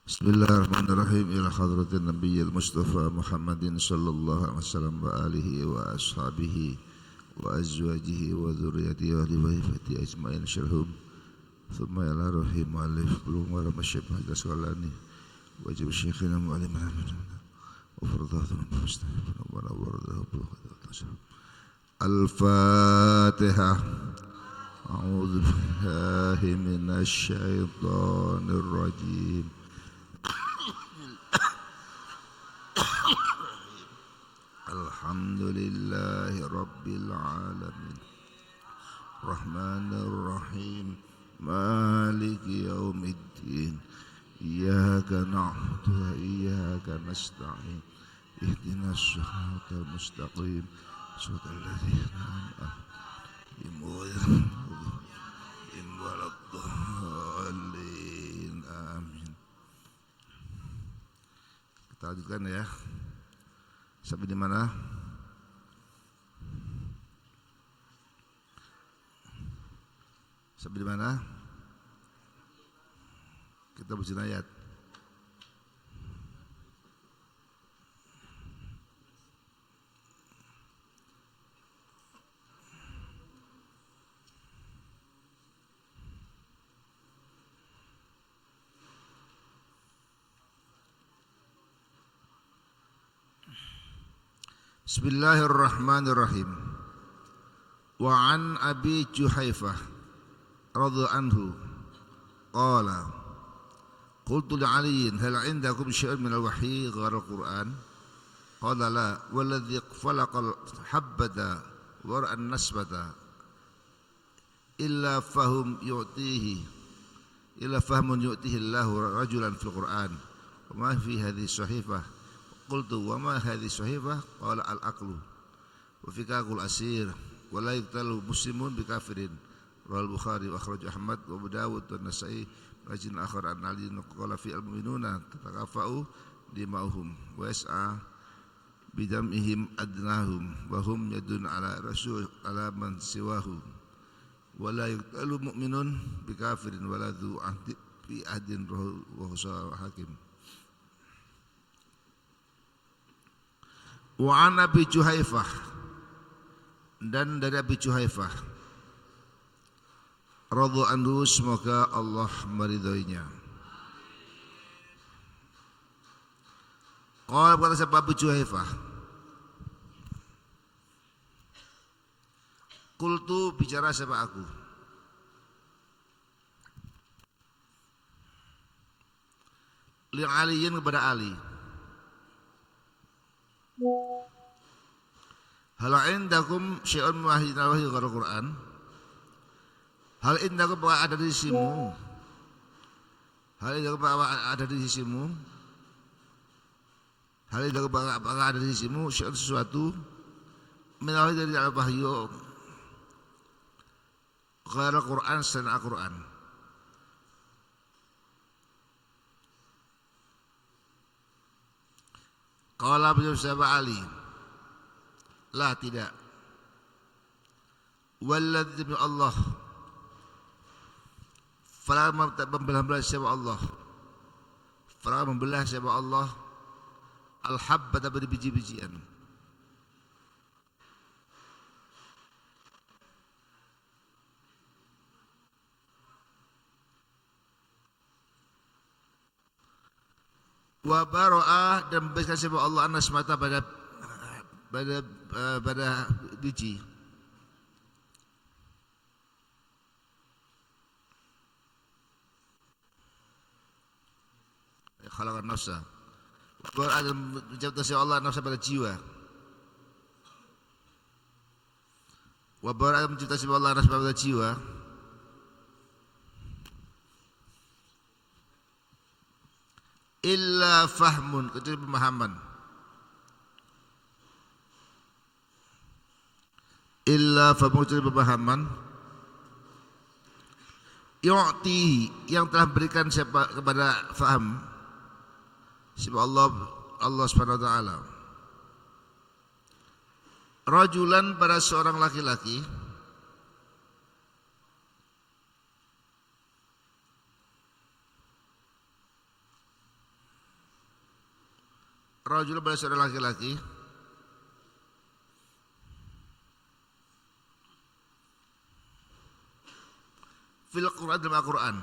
Bismillahirrahmanirrahim. Ila hadratin Nabiyil Mustafa Muhammadin sallallahu alaihi wasallam wa alihi wa ashabihi wa azwajihi wa dhurriyyatihi wa liwaifati ajma'in syarhum. Thumma ila rahim alif bulum wa ramasyib hajjah sholani wajib syekhina mu'alimah wa fardatun mustahibun wa nawardahu Al-Fatihah. A'udhu billahi minasy syaithanir rajim. Alhamdulillahi Rabbil Alamin Rahmanir Rahim Maliki Yawmiddin Iyyaka na'budu wa iyyaka nasta'in Ihdinas siratal mustaqim Shiratal ladzina an'amta 'alaihim waladdallin. Amin. Kita lanjutkan ya. Sampai di mana? Sampai di mana? Kita baca ayat. Bismillahirrahmanirrahim. Wa an Abi Juhaifah radhiyallahu anhu qala qultu li Ali hal 'indakum syai'un min al-wahyi ghayra al-Qur'an qala la walladhi khalaqa al-habbata wa an-nasbata illa fahmun yu'tihi Allahu rajulan fil Qur'an wa ma fi hadhihi sahifah. Qultu wa ma hadhihi sahifah qala al-aqlu wa fikakul asir wa la yuqtalu muslimun bi kafirin. Rawal Bukhari wa akhraj Ahmad wa Abu Dawud wa Nasa'i rajin akhar an Ali qala fi al-mu'minuna tatakafa'u dima'uhum wa yas'a bidamihim adnahum wa hum yadun ala rasul ala man siwahu wa la yuqtalu mu'minun bi kafirin wa la dhu ahdi bi ahdin wa husa hakim. Wa an Abi Juhaifah, dan dari Abi Juhaifah radhiyallahu anhu, semoga Allah meridhoinya. Qala berkata siapa Abu Juhaifah, qultu bicara siapa aku, li Aliyin kepada Ali, hal indakum syai'un min wahyi ghairal Qur'an, hal indakum ada di sisimu, hal indakum ada di sisimu, hal indakum ada di sisimu syai'un sesuatu min wahyi dari al-wahyu ghairal Qur'an selain Al-Qur'an. Qala berjawab Ali, la tidak. Walladzi bi Allah, fala membelah siapa Allah, fala membelah siapa Allah al-habbata berbiji-bijian. Wa baro'ah, dan membebaskan siapa Allah anas mata pada biji. Khalaqan nafsa. Baro'ah, dan mencipta siapa Allah nafsa pada jiwa. Wa baro'ah, dan mencipta siapa Allah nafsa pada jiwa. Illa fahmun, kecuali pemahaman. Illa fahmun, kecuali pemahaman. Yu'ti, yang telah berikan siapa kepada faham siapa Allah Subhanahu wa taala. Rajulan, pada seorang laki-laki, rajul pada seorang laki-laki fil Quran dalam Al-Quran.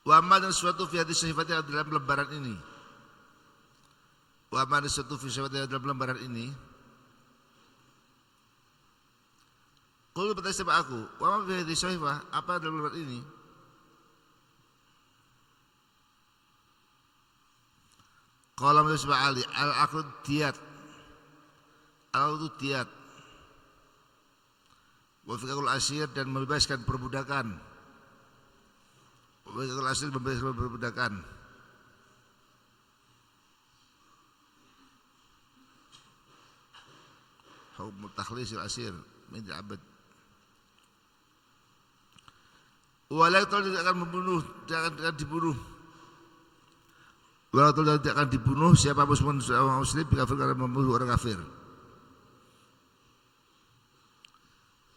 Wa amma dan sesuatu fi hadis sifatnya dalam lembaran ini. Wa amma dan sesuatu fi sifatnya dalam lembaran ini. Qul bertanya sama aku, wa amma fi hadis sahifah, apa dalam lembaran ini? Qala Muhammad Ali, al-aqd diyat. Al-aqd diyat. Wa fikul asir dan membebaskan perbudakan. Wa fikul asir membebaskan perbudakan. Hukum takhlisil asir min abad. Walaupun tidak akan membunuh, tidak akan dibunuh. Walaupun tidak akan dibunuh siapa muslim kafir karena membunuh orang kafir.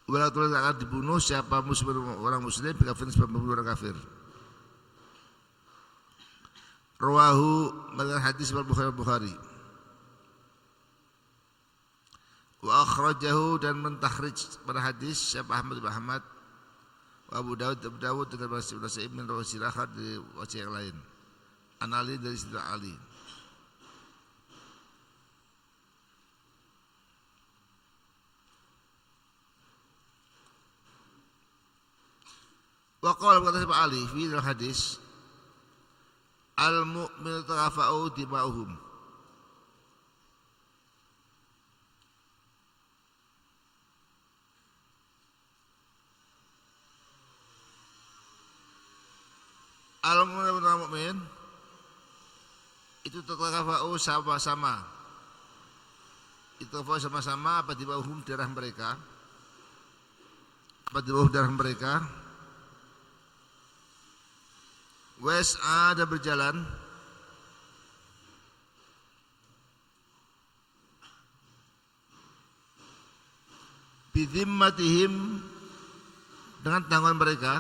Walaupun tidak akan dibunuh siapa muslim orang muslim kafir sebab membunuh orang kafir. Rawahu dengan hadis Bukhari. Wa akhrajahu dan mentakhrij pada hadis siapa Ahmad bin Ahmad. Wa Abu Dawud dengan bahasa Ibn Rawasirahat di wajah yang lain. An Ali dari Sayyidina Ali. Wa qala berkata Sayyidina Ali fi dalam hadis al-mu'minu tarafa'u dima'uhum. Al-mu'minu mu'min itu tarafa'u sama-sama. Itu sama-sama apa di bawah darah mereka? Apa di bawah darah mereka? Wes'a ada berjalan bidhimmatihim dengan tanggungan mereka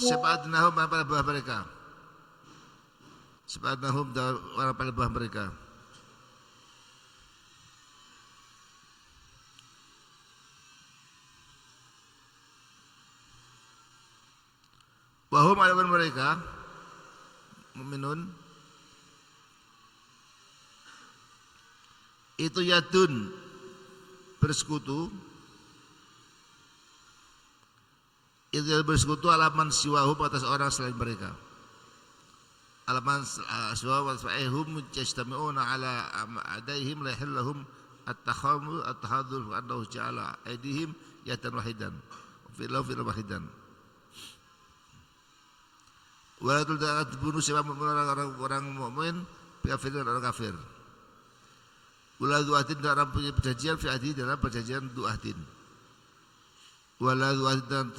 sebadnahum pada bawah mereka. Sebadnahum orang pada bawah mereka. Wahum adalah mereka mu'minun itu yadun bersekutu alaman siwahum atas orang selain mereka. Alaman siwahum atas hum yajtami'una ala adaihim la yahillahum at-takhamul at-tahadzul wa annahu ja'ala aidihim yadan wahidan fi wahidan. Walatul darat dibunuh siapa orang mukmin kafir dan orang kafir. Wala du'atin dalam punya perjanjian fi adi dalam perjanjian du'atin. Wala du'atin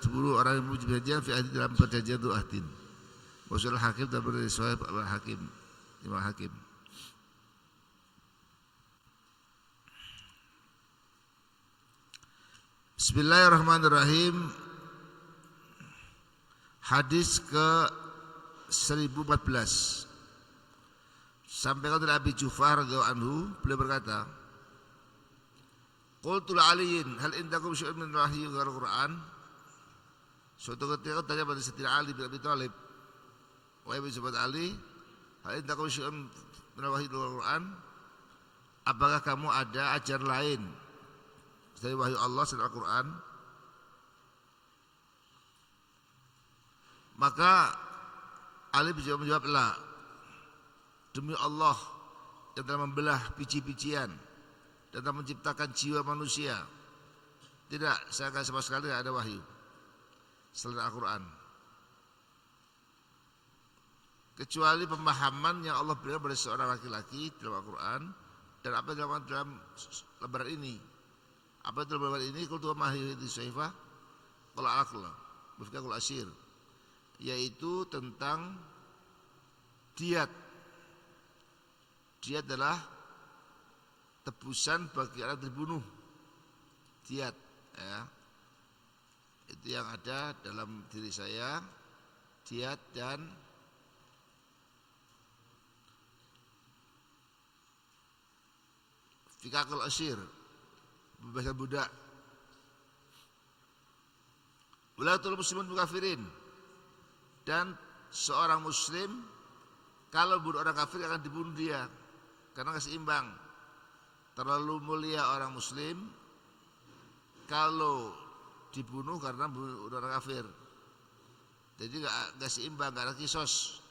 dibunuh orang yang punya perjanjian fi adi dalam perjanjian du'atin. Wasul hakim dan berisuai hakim imam hakim. Bismillahirrahmanirrahim. Hadis ke 1014. Sampaikan oleh Abi Jufar radhiyallahu anhu, beliau berkata, qultu li Aliin hal indakum syai'un min wahyi ghairu Qur'an? Suatu ketika tanya pada Sayyidina Ali bin Abi Thalib, wahai sahabat Ali, hal indakum syai'un min wahyi ghairu Qur'an? Apakah kamu ada ajaran lain dari wahyu Allah selain Al-Qur'an? Maka Ali menjawab, la. Demi Allah yang telah membelah biji-bijian dan telah menciptakan jiwa manusia, tidak, saya akan sama sekali tidak ada wahyu selain Al-Quran, kecuali pemahaman yang Allah berikan pada seorang laki-laki dalam Al-Quran dan apa yang dilakukan dalam lembaran ini. Apa itu lembaran ini? Kultu mahir di sahifah qala al-aqla berfikul asir, yaitu tentang Diat. Diat adalah tebusan bagi orang terbunuh. Diat, ya. Itu yang ada dalam diri saya. Diat dan fikakul asir, pembebasan budak. Walatul muslimun kafirin, dan seorang muslim kalau bunuh orang kafir akan dibunuh dia karena keseimbang. Terlalu mulia orang muslim kalau dibunuh karena bunuh orang kafir. Jadi nggak seimbang, nggak ada kisos.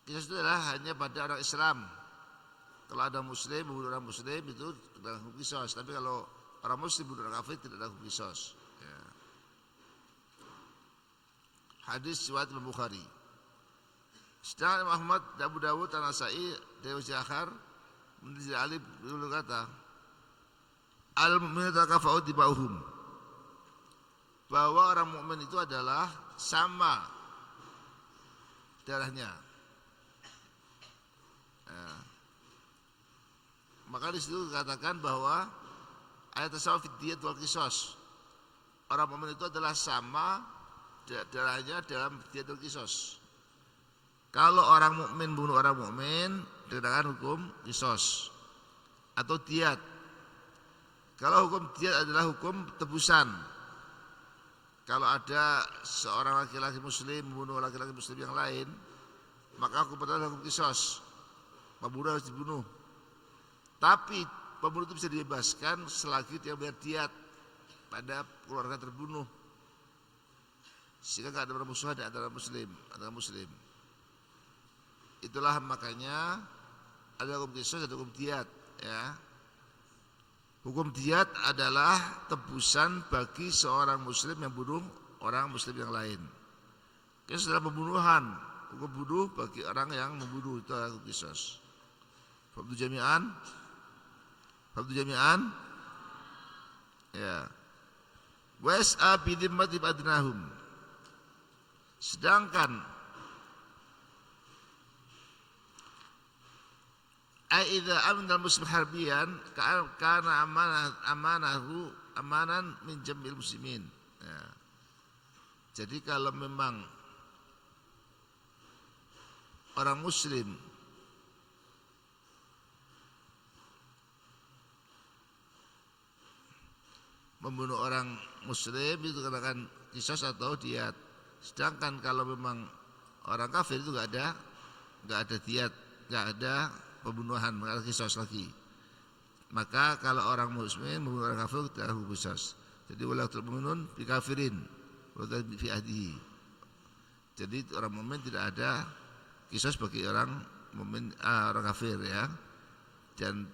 Kisos itu adalah hanya pada orang Islam. Kalau ada muslim bunuh orang muslim itu ada hukum kisos. Tapi kalau orang muslim bunuh orang kafir tidak ada hukum kisos. Ya. Hadis riwayat Bukhari. Sedangkan Muhammad Abu Dawud An-Nasa'i dari Akhar menurut Ali berkata, al-mu'minu takafa'u diba'uhum, bahwa orang mukmin itu adalah sama darahnya. Ya. Maka di situ dikatakan bahwa ayat tasawuf diyat wal qisas. Orang mukmin itu adalah sama darahnya dalam diyat wal qisas. Kalau orang mukmin bunuh orang mukmin, dikenakan hukum qisas atau diyat. Kalau hukum diyat adalah hukum tebusan. Kalau ada seorang laki-laki muslim membunuh laki-laki muslim yang lain, maka hukum adalah hukum qisas. Pembunuh harus dibunuh. Tapi pembunuh itu bisa dibebaskan selagi dia bayar diyat pada keluarga terbunuh, sehingga tidak ada permusuhan di antara muslim. Itulah makanya ada hukum qisas dan hukum diyat, ya. Hukum diyat adalah tebusan bagi seorang muslim yang bunuh orang muslim yang lain. Qisas adalah pembunuhan, hukum bunuh bagi orang yang membunuh, itu adalah hukum qisas. Fardu jami'an, ya. Was'a bi dhimmati adnahum. Sedangkan idza amana muslim harbiyan kana amanan min jamil muslimin. Ya. Jadi kalau memang orang muslim membunuh orang muslim itu dikatakan qisas atau diyat. Sedangkan kalau memang orang kafir itu enggak ada diyat, enggak ada pembunuhan, maka qisas lagi. Maka kalau orang muslim membunuh orang kafir tidak ada hukum qisas. Jadi walatul mu'minun bi kafirin wa fi ahdihi. Jadi orang mukmin tidak ada qisas bagi orang mukmin orang kafir, ya. Dan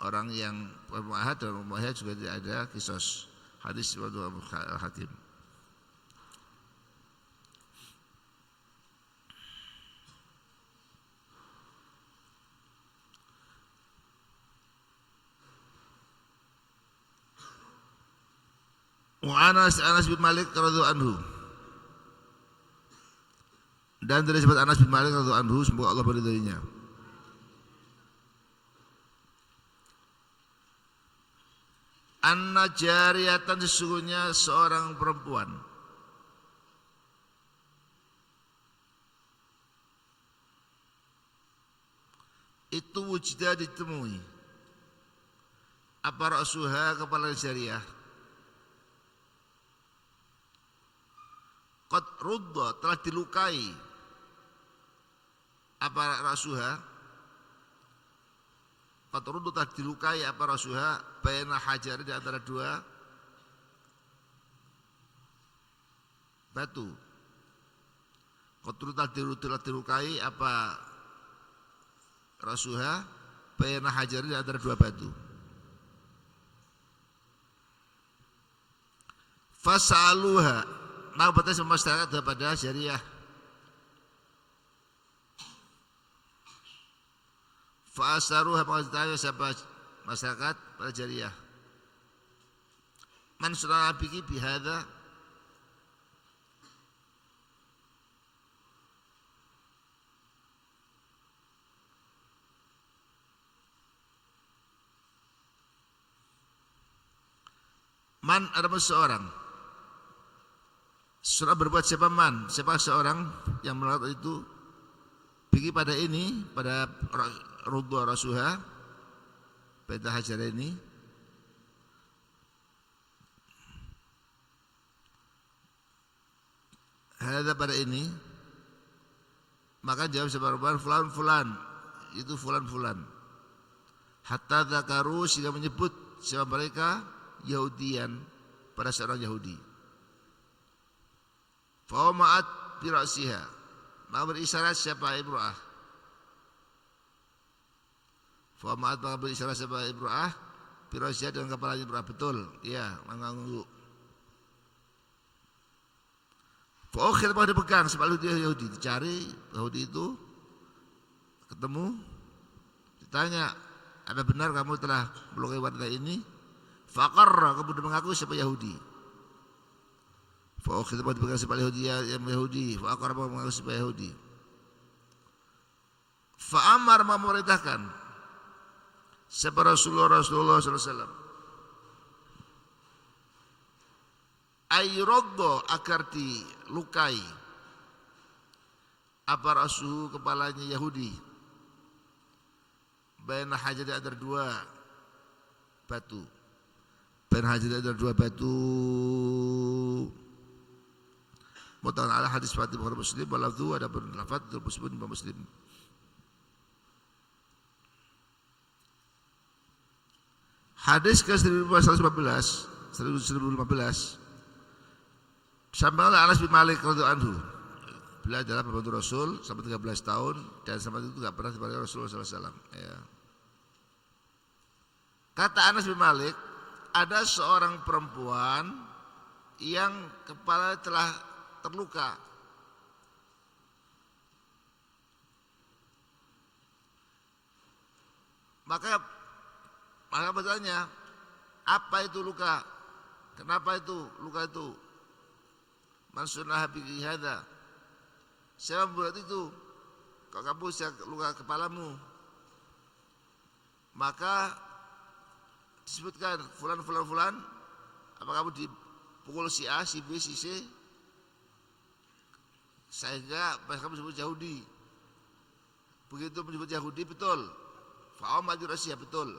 orang yang bermuahad dan muahad juga tidak ada qisas. Hadis riwayat Al-Hakim. Anas bin Malik radhiyallahu anhu, dan dari sahabat Anas bin Malik radhiyallahu anhu, semoga Allah meridhoinya, anna jariyatan, sesungguhnya seorang perempuan itu wujida ditemui apa ra'suha, kepala jariyah, qad rudda, telah dilukai apa ra'suha, qad rudda, telah dilukai apa ra'suha baina hajar, di antara dua batu. Qad rudda, telah dilukai apa ra'suha baina hajar, di antara dua batu. Fas'aluha, maka batas masyarakat kepada syariah. Fa'asaruha, maka ditanya siapa masyarakat pada syariah. Man sunana biki bihadha, Man ada seseorang. Surah berbuat siapa man, siapa seorang yang melakukan itu pergi pada ini, pada Rudha Rasuha, Baitul Hajar ini, ada pada ini, maka jawab sebarang fulan itu fulan hatta dzakaru sehingga menyebut siapa mereka Yahudian pada seorang Yahudi. Fa ma'at bi ra'siha, maka berisyarat siapa Ibra'ah. Fa ma'at maka berisyarat siapa Ibra'ah bi ra'siha dengan kepalanya Ibra'ah, betul ya, mengangguk. Fa akhir maka dipegang sebab Yahudi, dicari Yahudi itu, ketemu, ditanya, apa benar kamu telah melukai wanita ini? Faqarra, kemudian mengaku siapa Yahudi. Fa akhir maka dipegang sebab Yahudi, faqarra mengaku siapa Yahudi. Fa amar memerintahkan siapa Rasulullah sallallahu alaihi wasallam ayroddo agar dilukai apa rasuhu kepalanya Yahudi baina hajati antara dua batu, baina hajati antara dua batu. Muttafaqun ala hadis Bukhari Muslim, walafzu ada berlafaz tersebut Imam Muslim. Hadis ke 1515 sampai oleh Anas bin Malik radhiyallahu anhu. Beliau adalah pembantu Rasul sampai 13 tahun dan sampai itu tidak pernah dipakai Rasulullah SAW. Ya. Kata Anas bin Malik, ada seorang perempuan yang kepala telah terluka. Maka bertanya, apa itu luka? Kenapa itu luka itu? Man sunnah bihi hadza. Siapa buat itu? Kok kamu luka kepalamu? Maka disebutkan fulan. Apa kamu dipukul si A, si B, si C? Sehingga pas kamu disebut Yahudi. Begitu menyebut Yahudi, betul. Fa'am ajurasya, betul.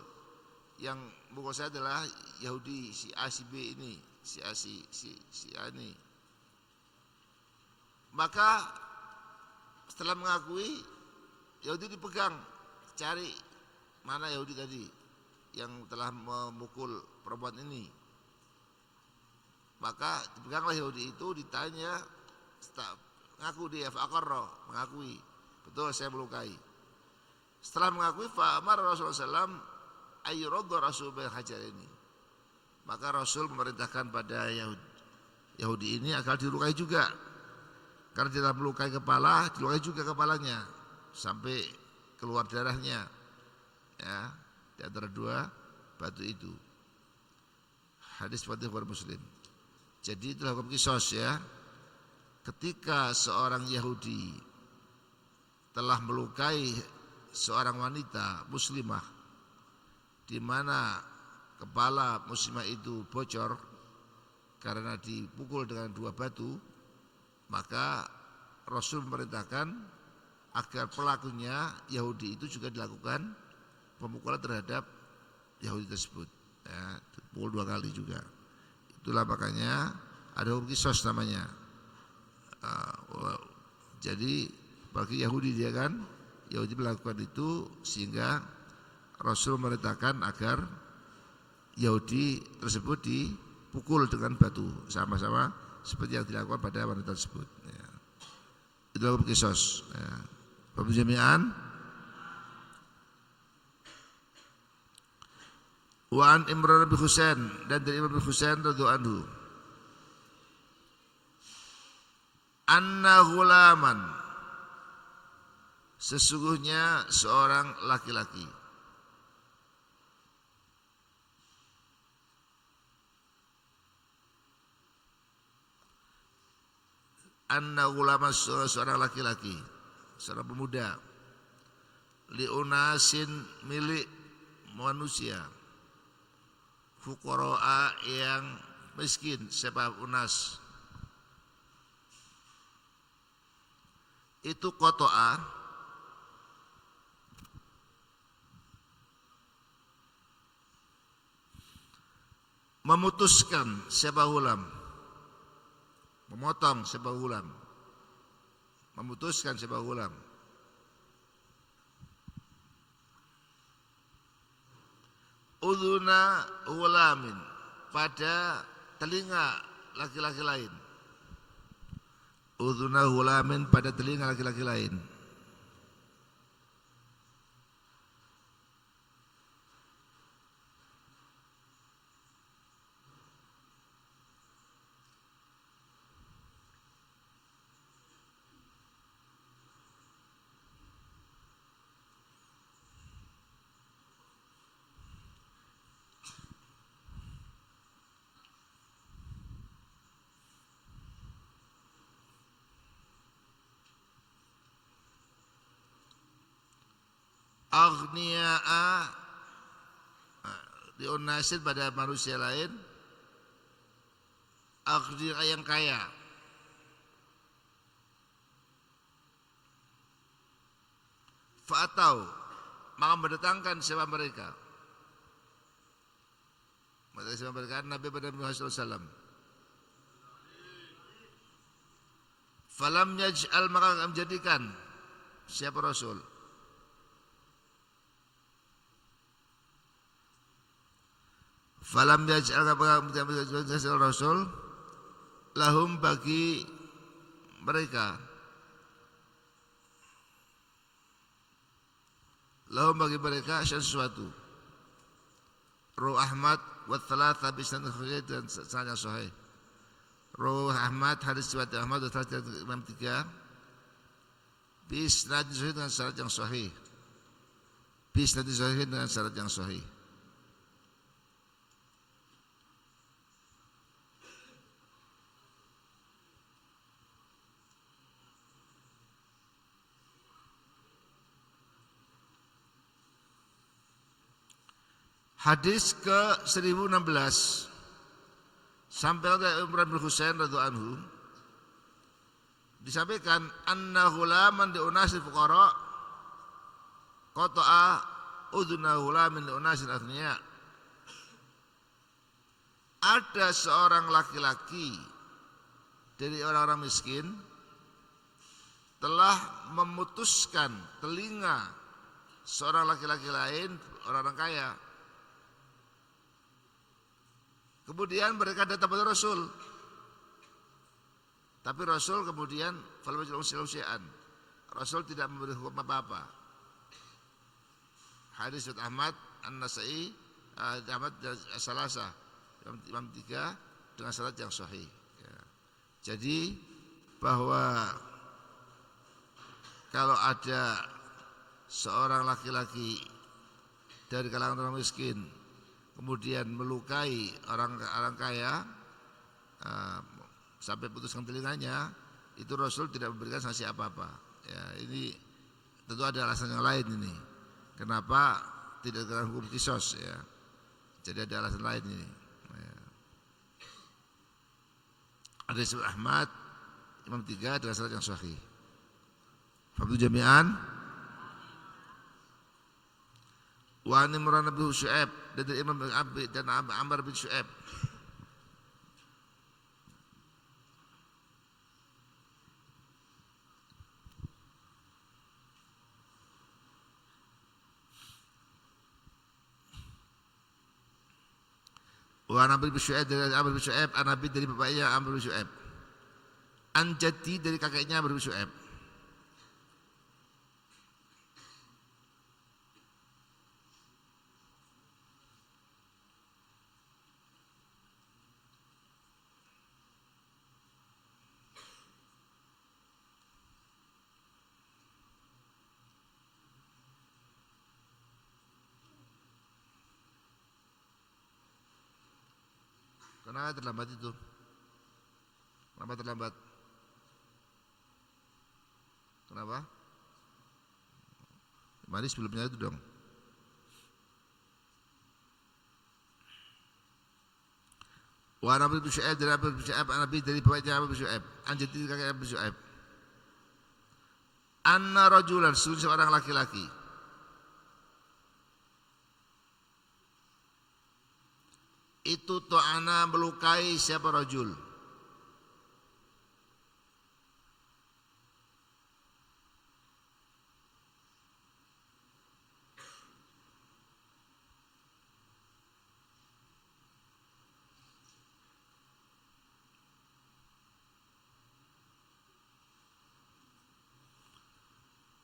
Yang mukul saya adalah Yahudi, si A, si B ini, si A, si A ini. Maka setelah mengakui, Yahudi dipegang, cari mana Yahudi tadi yang telah memukul perempuan ini. Maka dipeganglah Yahudi itu, ditanya, mengaku dia, faqarra, mengakui, betul saya melukai. Setelah mengakui, fa'amar Rasulullah SAW ayyuradda Rasul bil hajar ini. Maka Rasul memerintahkan pada Yahudi ini agar dilukai juga. Karena dia melukai kepala, dilukai juga kepalanya sampai keluar darahnya, ya, di antara dua batu itu. Hadis Bukhari Muslim. Jadi itulah hukum qisas, ya. Ketika seorang Yahudi telah melukai seorang wanita muslimah, di mana kepala muslimah itu bocor karena dipukul dengan dua batu, maka Rasul memerintahkan agar pelakunya Yahudi itu juga dilakukan pemukulan terhadap Yahudi tersebut, ya, dipukul dua kali juga. Itulah makanya ada hukum qisas namanya. Jadi bagi Yahudi dia kan, Yahudi melakukan itu sehingga Rasul memerintahkan agar Yahudi tersebut dipukul dengan batu sama-sama seperti yang dilakukan pada wanita tersebut. Ya. Itu hukum qisas. Ya. Pemujamian. Wa an Imran bin Husain, dan dari Imran bin Husain radhiyallahu anhu, anna ghulaman, sesungguhnya seorang laki-laki, anna ghulaman, seorang laki-laki, seorang pemuda, liunasin, milik manusia, fuqara'a yang miskin, siapa unas itu qata'a memutuskan siapa ulam, memotong siapa ulam, memutuskan siapa ulam. Udhuna ulamin, pada telinga laki-laki lain. Udhuna ulamin, pada telinga laki-laki lain. Aghniya'a, diunasin pada manusia lain. Aghniya'a, yang kaya. Fa'atau, maka mendatangkan siapa mereka. Siapa mereka? Nabi pada Muhammad SAW. Falam yaj'al, maka menjadikan siapa Rasul. Falam yaj'al, Rasul lahum, bagi mereka, lahum bagi mereka sesuatu. Ruh Ahmad wa thalatha bisnad sahih, dan sanad sahih. Ruh Ahmad, hadis riwayat Ahmad wa thalatha Imam 3 bisnad sahih, dengan sanad yang sahih. Bisnad sahih, dengan sanad yang sahih. Hadis ke 1016 sampai dari Imran bin Husain radhiyallahu anhu, disampaikan anna ghulaman di unasil fuqara qata'a udhuna ghulamin li unasil aghniya. Ada seorang laki-laki dari orang-orang miskin telah memutuskan telinga seorang laki-laki lain, orang-orang kaya. Kemudian mereka datang pada Rasul, tapi Rasul kemudian Rasul tidak memberi hukum apa-apa. Hadis Ahmad, An-Nasai, Ahmad Salasa, Imam 3 dengan sanad yang sahih. Ya. Jadi bahwa kalau ada seorang laki-laki dari kalangan orang miskin kemudian melukai orang kaya sampai putuskan telinganya, itu Rasul tidak memberikan sanksi apa-apa. Ya, ini tentu ada alasan yang lain ini. Kenapa tidak dengan hukum kisos, ya? Jadi ada alasan lain ini. Ya. Ada disebut Ahmad, Imam 3 dengan sanad yang sahih. Fabdu jami'an wa an Imran bin Syu'aib, dari Imam bin Abi dan Amr bin Syu'aib. Wa Amr bin Syu'aib, dari Amr bin Syu'aib, Nabi dari bapaknya Amr bin Syu'aib. An jaddi, dari kakeknya Amr bin Syu'aib. Kenapa terlambat itu? Kenapa terlambat? Kenapa? Mari sebelumnya itu dong. Wa Nabi bin Syu'aib dari Nabi bin Syu'aib, Nabi dari bapaknya Nabi bin Syu'aib, anjati kakek Nabi bin Syu'aib. Anna rajulan, seorang laki-laki. Itu ta'ana melukai siapa rajul.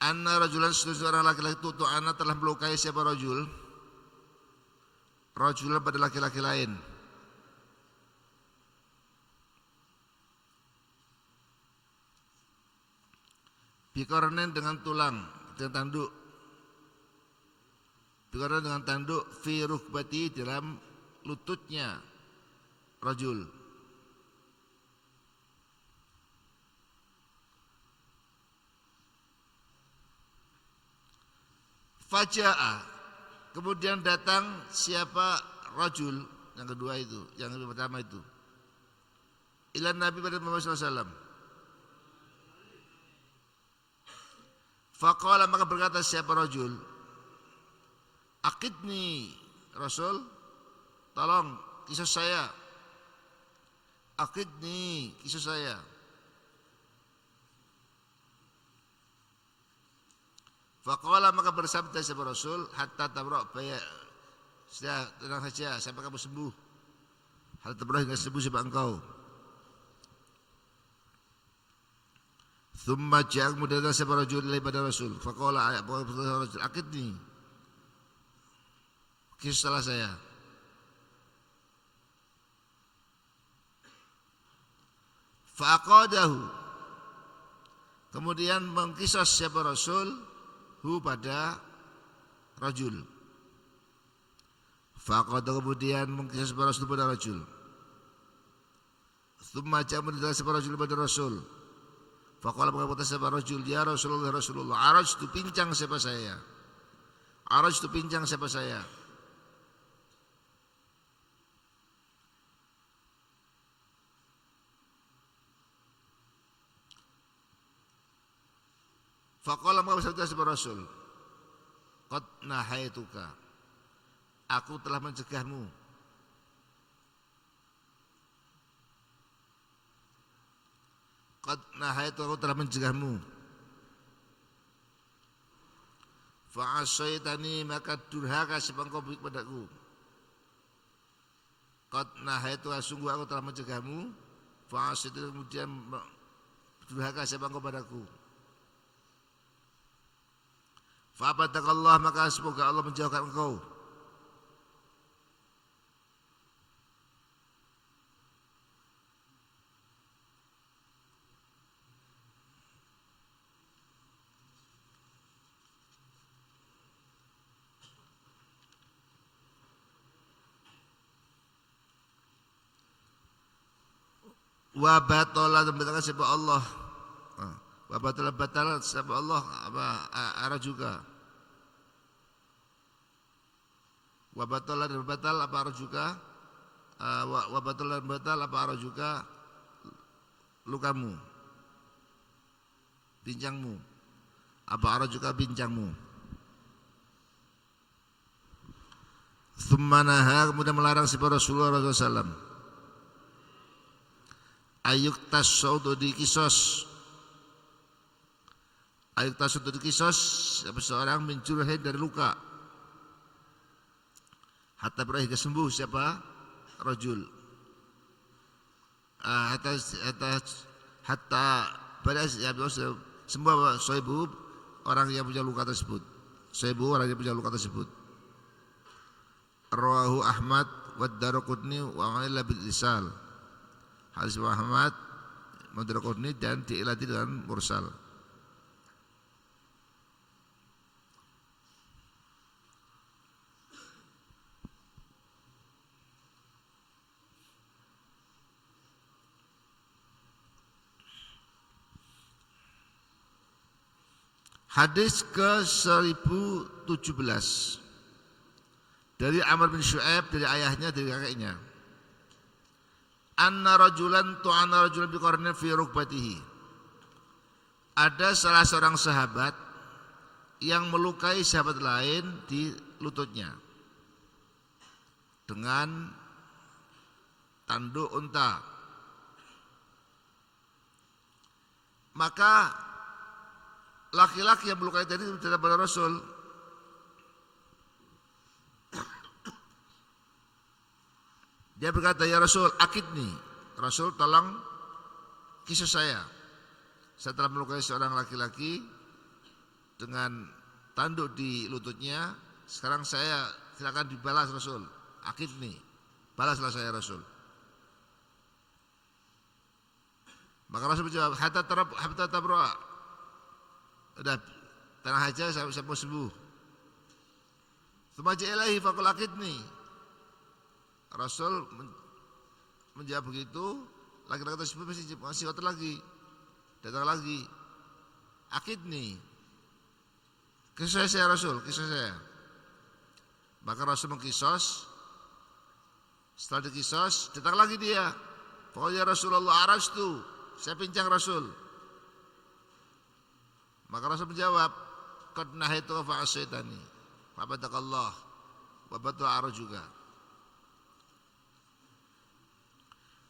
Anna rajulan, seorang laki-laki itu ta'ana telah melukai siapa rajul. Rajulan pada laki-laki lain. Biqarnin dengan tulang, dengan tanduk. Biqarnin dengan tanduk fi rukbati, dalam lututnya rajul. Faja'a, kemudian datang siapa rajul yang kedua itu, yang pertama itu. Ila Nabi pada Muhammad SAW. Faqala, maka berkata siapa rajul, aqidni Rasul, tolong kisah saya. Aqidni, kisah saya. Faqala, maka bersabda siapa Rasul, hatta tabra', sudah tenang saja sampai kamu sembuh. Hatta tabra', hingga sembuh sampai engkau. Thumma ja'a, kemudian datang siapa rajul ilaihi pada Rasul. Faqala, Rasul, aqidni, kisah saya. Faqadahu, kemudian mengkisah siapa Rasul pada rajul. Faqada, kemudian mengkisah siapa Rasul pada rajul. Thumma ja'a, kemudian siapa rajul pada Rasul. Faqala, maka kata siapa rajul, ya Rasulullah, Rasulullah, arajtu, pincang siapa saya. Arajtu, pincang siapa saya. Faqala, maka bersabda siapa Rasul, qad nahaituka, aku telah mencegahmu. Qad nahaitu, aku telah mencegahmu. Fa'asaitani, maka durhaka siapa engkau kepadaku. Qad nahaitu, sungguh aku telah mencegahmu. Fa'asaitani, kemudian durhaka siapa engkau padaku. Fa'abadakallah, maka semoga Allah menjauhkan engkau. Wa batala, membatalkan siapa Allah. Wa batala, batal siapa Allah, apa arah juga. Wa batala, dan batal apa arah juga. Wa batala, dan batal apa arah juga lukamu, bincangmu. Apa arah juga bincangmu. Thumma naha, kemudian melarang siapa Rasulullah SAW. Ayuk tasawudu, dikisos. Ayuk tasawudu, dikisos seorang mencurahkan dari luka. Hatta berakhir sembuh siapa rajul. Hatta pada semua soibu, orang yang punya luka tersebut. Soibu, orang yang punya luka tersebut. Rawahu Ahmad wa Daraqutni wa amila bil isal. Hadis Muhammad Daraqutni dan diilati dengan mursal. Hadis ke-1017 dari Amr bin Syu'aib, dari ayahnya, dari kakeknya. anna rajulan tu'ana rajulan biqarnin fi rukbatihi. Ada salah seorang sahabat yang melukai sahabat lain di lututnya dengan tanduk unta. Maka laki-laki yang melukai tadi berkata kepada Rasul, dia berkata, ya Rasul, akidni. Rasul, tolong kisah saya. Saya telah melukai seorang laki-laki dengan tanduk di lututnya. Sekarang saya silakan dibalas Rasul. Akidni, balaslah saya Rasul. Maka Rasul menjawab, hatta tabra. Udah tanah aja saya mau sembuh. Tsumma ilahi faqul akidni. Rasul menjawab begitu, laki-laki tersebut masih kotor lagi, datang lagi, akidni, kisah saya Rasul, kisah saya. Maka Rasul mengkisos, setelah dikisos, datang lagi dia, pokoknya Rasulullah arastu, saya pincang Rasul. Maka Rasul menjawab, qad nahaitu fa'asyaitani, fa'abadakallah, wabatu aru juga.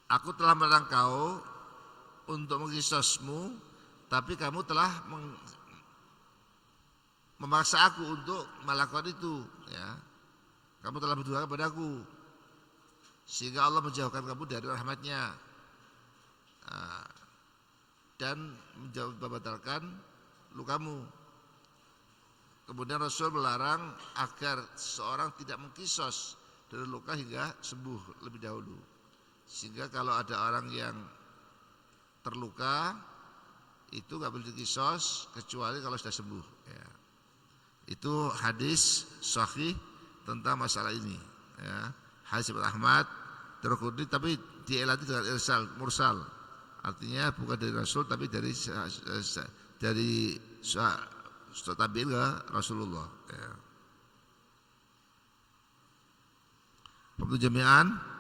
Aku telah melarang kau untuk mengisosmu, tapi kamu telah memaksa aku untuk melakukan itu. Ya, kamu telah berdoa kepadaku, sehingga Allah menjauhkan kamu dari rahmatnya dan membatalkan lukamu. Kemudian Rasul melarang agar seorang tidak mengkisos dari luka hingga sembuh lebih dahulu. Sehingga kalau ada orang yang terluka itu nggak boleh dikisos kecuali kalau sudah sembuh. Ya. Itu hadis sahih tentang masalah ini. Ya. Hadis Ahmad Tirmidzi tapi dielati dengan irsal mursal. Artinya bukan dari Rasul tapi dari tabi'in ke Rasulullah. Ya. Pembunuh jami'an.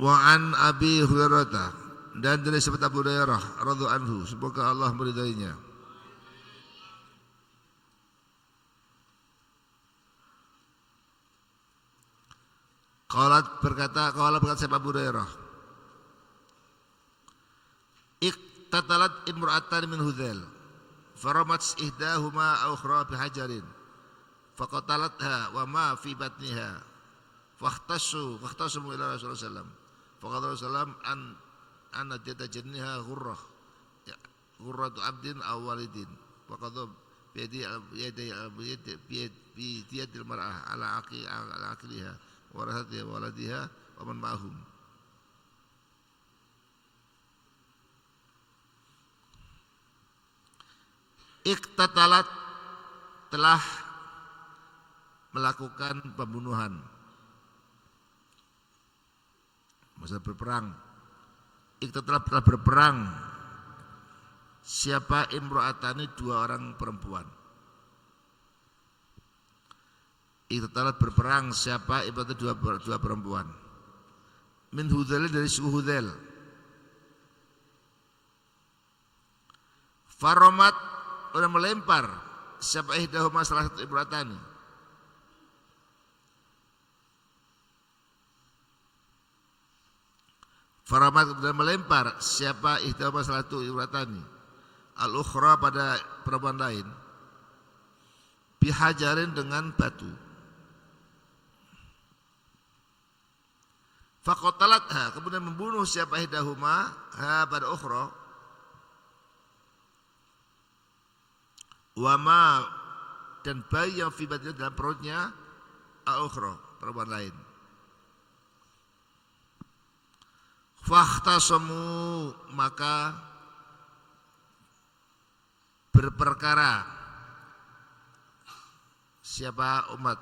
Wa an Abi Hurairah, dan dari sahabat Abu Hurairah radhiyallahu anhu, semoga Allah meridainya. Qala berkata sahabat Abu Hurairah, iqtatalat imra'atan min Hudzail faramat ihdahuma ukhra bihajarin faqatalatha wa ma fi batniha fakhtasu ila Rasulullah sallallahu alaihi wasallam. Faqala Rasulullah anna tatajanniha ghurrah, ghurratu abdin aw walidin. Faqala bi yadil mar'ah ala aqliha wa rahatiha wa waladiha wa man ma'hum. Iqtatalat, telah melakukan pembunuhan, maksudnya berperang. Iqtatalat, telah berperang. Siapa imro'atani, dua orang perempuan. Iqtatalat, berperang. Siapa imro'atani, dua perempuan. Min Hudzail, dari suku Hudzail. Faromat, orang melempar. Siapa ihdahuma, salah satu imro'atani. Faramat, dan melempar. Siapa ihdahuma, salah satu imro'atani. Al-ukhra, pada perempuan lain. Bihajarin, dengan batu. Faqatalatha, kemudian membunuh siapa ihdahuma, pada ukhra. Wama, dan bayi yang fi batniha, dalam perutnya, al-ukhra, perempuan lain. Fakhtasamu, maka berperkara. Siapa umat,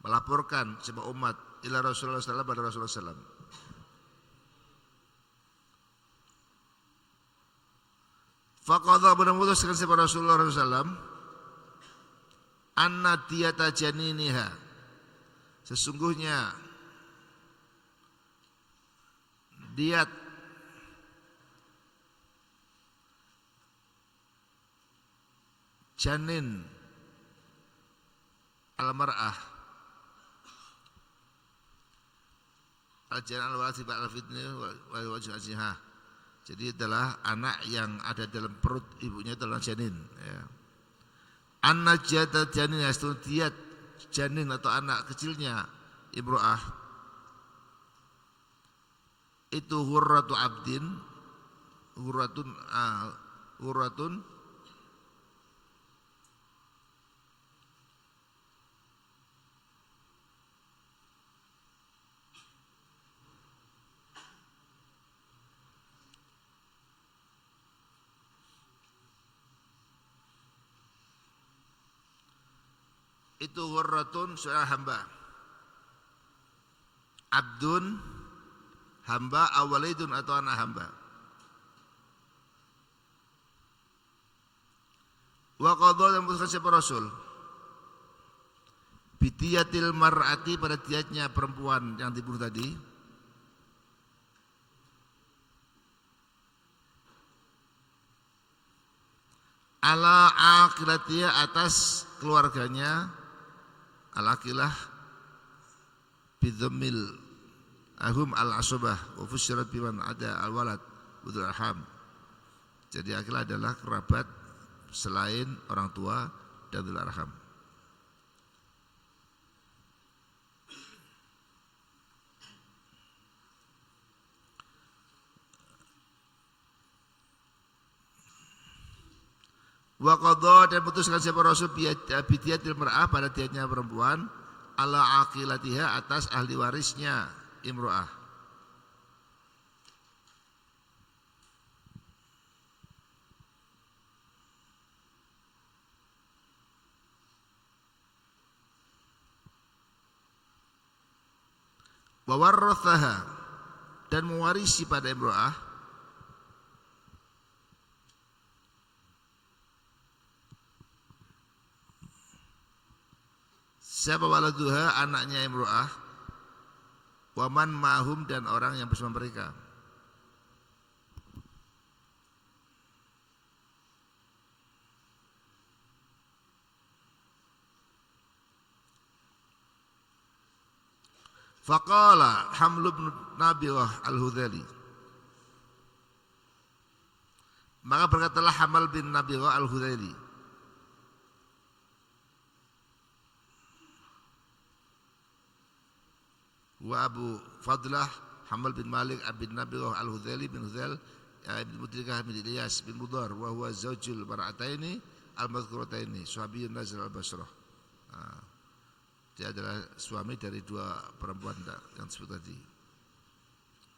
melaporkan siapa umat ila Rasulullah sallallahu, pada Rasulullah sallallahu. Faqadha memutuskan sapa Rasulullah SAW anna diyata janiniha, sesungguhnya diat janin al-mar'ah al-janin al-walati ba'al fitni wa wajh azihah. Jadi adalah anak yang ada dalam perut ibunya adalah janin ya. Anna jata janin itu diat janin atau anak kecilnya imro'ah itu hurratu abdin, hurratun itu hurratun seorang hamba, abdun hamba, awalidun atau anak hamba. Wa qadha dan memutuskan siapa Rasul bidiyatil mar'ati pada diatnya perempuan yang dibunuh tadi ala aqilatiha atas keluarganya al-aqilah bidhammil ahum al-asabah wa fusyirat biman ada al-walad udul arham. Jadi aqilah adalah kerabat selain orang tua dan udul arham. Wa qadha dan putuskan siapa Rasul bidiyatil mar'ah pada diatnya perempuan ala aqilatiha atas ahli warisnya imro'ah. Wa warrathaha dan mewarisi pada imro'ah siapa waladuha anaknya imro'ah waman ma'hum dan orang yang bersama mereka. Faqala Hamlu bin Nabirah al-Hudhali, maka berkatalah Hamal bin Nabirah al-Hudhali, wa Abu Fadlah Hamal bin Malik bin Nabirah al-Hudhali bin Hudhal bin Mudrikah bin Ilyas bin Mudar wa huwa zawjul mar'ataini al-madhkurataini sahabiyun nazil al-Basrah. Dia adalah suami dari dua perempuan yang disebut tadi,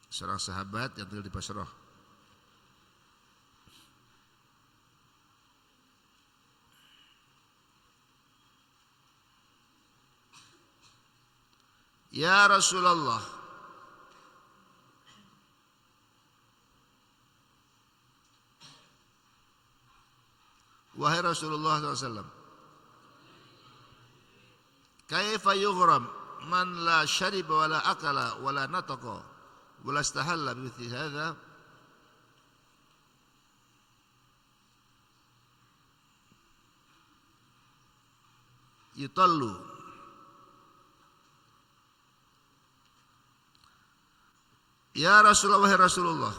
seorang sahabat yang tinggal di Basrah. Ya Rasulullah, wahai Rasulullah SAW, kaifa yughram man la syariba wala akala wala nataqa wala istahalla bimithli hadha yutallu. Ya Rasulullah, wahai Rasulullah,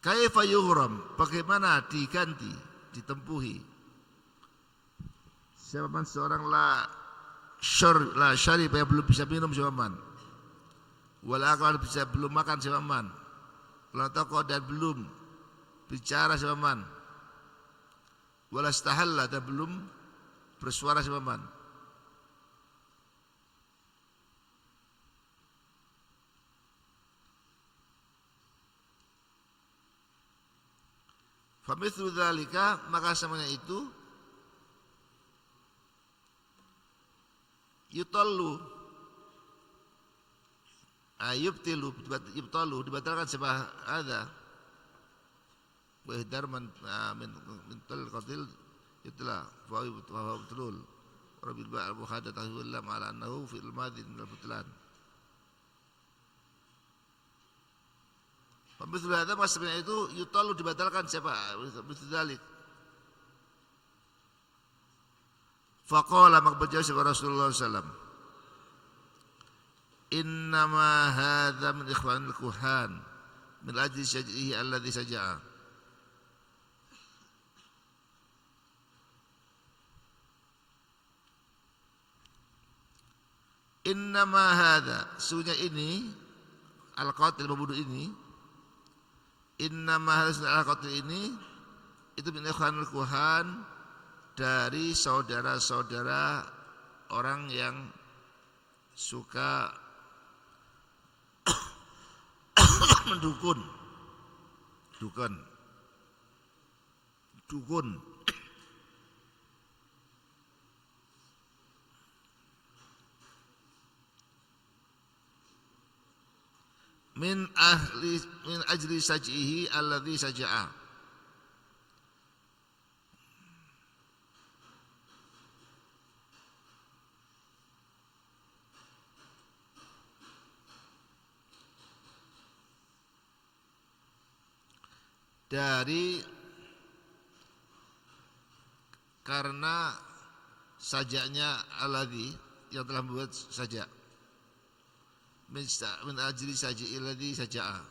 kaifa yughram, bagaimana diganti, ditempuhi siapa seorang la syarib yang belum bisa minum siapa man, wala akal bisa belum makan siapa man, wala taqa dan belum bicara siapa man, wala istahalla dan belum bersuara siapa man. Famithlu dzalika, maka semuanya itu yutallu yubtilu, yubtalu dibatalkan sebab ada wa ihdar min tal qatil itla fa betul rabbil ba'al muhadatsatu illa ala annahu fil madhi min al-butlan. Pembetul hadza maksudnya itu yutalu dibatalkan siapa bidzalik. Faqala makbaja Rasulullah sallallahu alaihi wasallam, innama hadza min ikhwanil kuhan min ajli syaj'ihi alladhi saja'a. Innama hadza, sesungguhnya ini al-qatil pembunuh ini, innama hadza al-qatil ini itu min ikhwanil kuhan, dari saudara-saudara orang yang suka mendukun, dukun. Min ajli saj'ihi alladhi saja'a. Dari karena sajaknya alladhi yang telah membuat sajak, min ajli saj'i alladhi saja'a.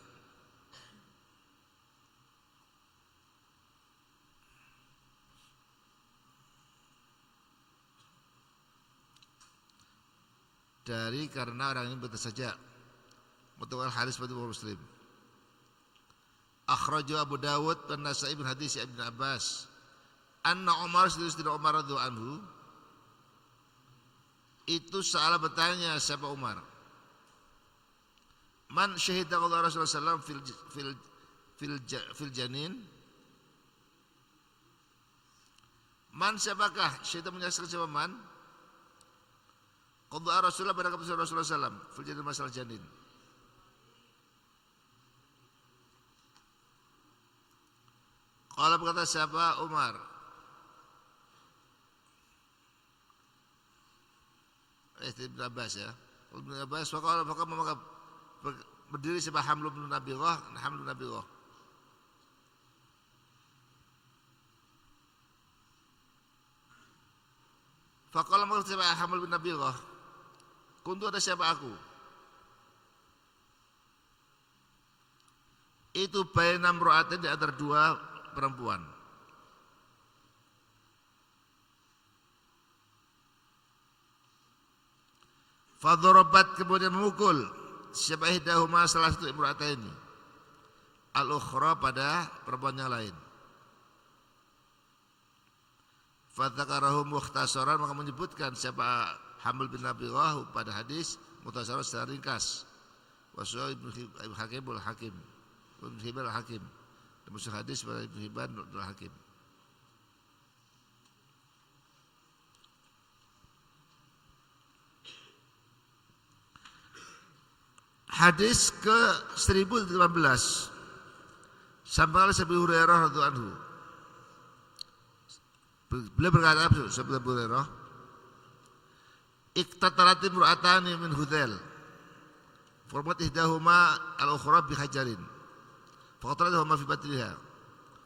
Dari karena orang ini bersajak. Mutawal hadis pada Muslim. Akhraju Abu Dawud dan Nasa'i bin hadis Ibn Abbas anna Umar sedina Umar radhiyallahu anhu itu salah bertanya siapa Umar, man syahida qala Rasulullah sallallahu fil janin, man siapakah syahida menyaksikan siapa man qala Rasulullah pada keputusan Rasulullah sallallahu fil janin, masalah janin. Qala berkata siapa Umar, Ibn Abbas ya, Ibn Abbas maka berdiri siapa Hamlu bin Nabirah, Faqala maka siapa Hamlu bin Nabirah, kuntu ada siapa aku, itu baina imra'atin di antara dua perempuan. Fadharabat, kemudian memukul siapa ihdahuma salah satu imra'ataini al-ukhra pada perempuan yang lain. Fadzakarahu mukhtasaran, maka menyebutkan siapa Hamil bin Nabirah pada hadis mukhtasaran secara ringkas. Waswa Ibnu Hakim Ibnu Hibban al-Hakim. Musuh hadis pada Ibnu Hibban al-Hakim. Hadis ke 1018 sampai oleh Abu Hurairah radhiyallahu anhu. Beliau berkata sebelum Abu Hurairah, iktatarat imra'atani min Hudzail, format ihdahuma al-ukhra bi hajarin. Faqataladahuma fi batniha.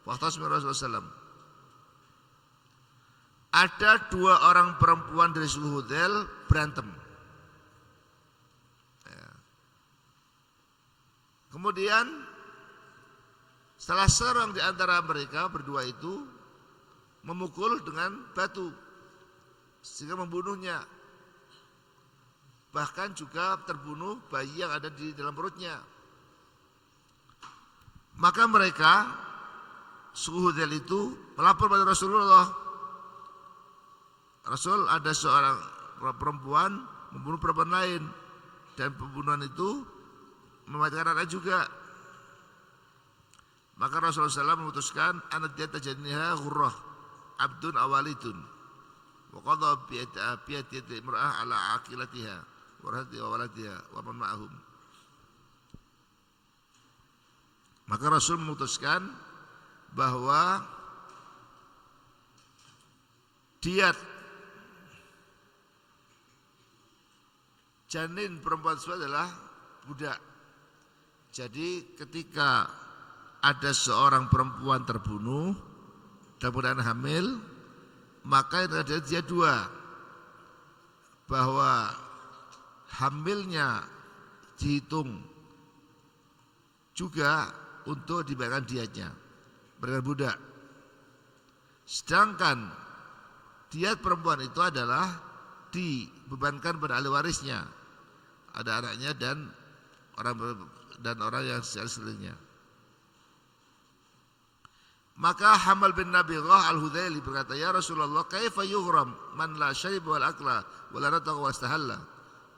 Waqtasmi Rasulullah sallallahu. Ada dua orang perempuan dari suku Hudzail berantem. Kemudian salah seorang di antara mereka berdua itu memukul dengan batu sehingga membunuhnya. Bahkan juga terbunuh bayi yang ada di dalam perutnya. Maka mereka suku Hudzail itu melapor pada Rasulullah. Rasul, ada seorang perempuan membunuh perempuan lain, dan pembunuhan itu mematikan anak juga. Maka Rasulullah SAW memutuskan anak dia tajaniha ghurrah abdun awalidun wa qadha bi'ati imra'ah ala aqilatiha wa rahati wa waladiha wa man ma'ahum. Maka Rasul memutuskan bahwa diat janin perempuan tersebut adalah budak. Jadi ketika ada seorang perempuan terbunuh dalam keadaan hamil, maka yang terjadi dia dua, bahwa hamilnya dihitung juga untuk dibayarkan diatnya, berikan budak. Sedangkan diat perempuan itu adalah dibebankan pada ahli warisnya, ada anaknya dan orang yang sekelilingnya. Maka Hamal bin Nabirah al-Hudzaili berkata, ya Rasulullah, kaifa yughram man la syariba wal akla wa la nataqa wa istahalla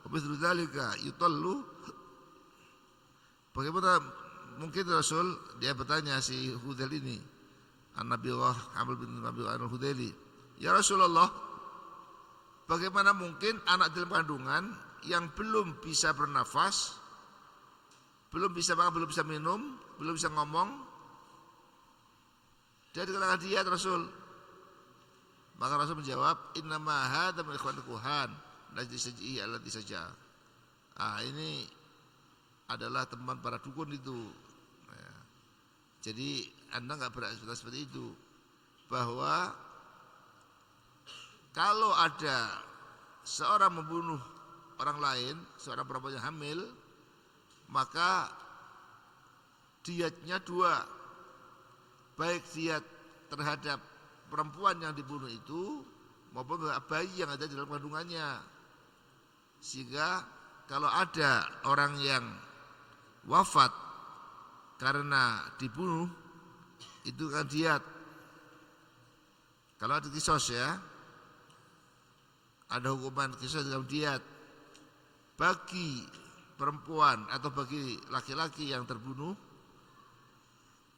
wa mithlu dzalika yutallu. Bagaimana mungkin Rasul, dia bertanya si Hudzail ini, An-Nabirah Hamal bin Nabirah al-Hudzaili, ya Rasulullah, bagaimana mungkin anak dalam kandungan yang belum bisa bernafas, belum bisa makan, belum bisa minum, belum bisa ngomong, dia dikatakan diat Rasul. Maka Rasul menjawab, innama hadza min ikhwanil kuhan najdi sajii allati saja. Ini adalah teman para dukun itu. Jadi Anda enggak berekspektasi seperti itu, bahwa kalau ada seorang membunuh orang lain, seorang perempuan yang hamil, maka diatnya dua, baik diat terhadap perempuan yang dibunuh itu maupun bayi yang ada di dalam kandungannya. Sehingga kalau ada orang yang wafat karena dibunuh, itu kan diat. Kalau ada kisos ya, ada hukuman kisos dalam diat bagi perempuan atau bagi laki-laki yang terbunuh.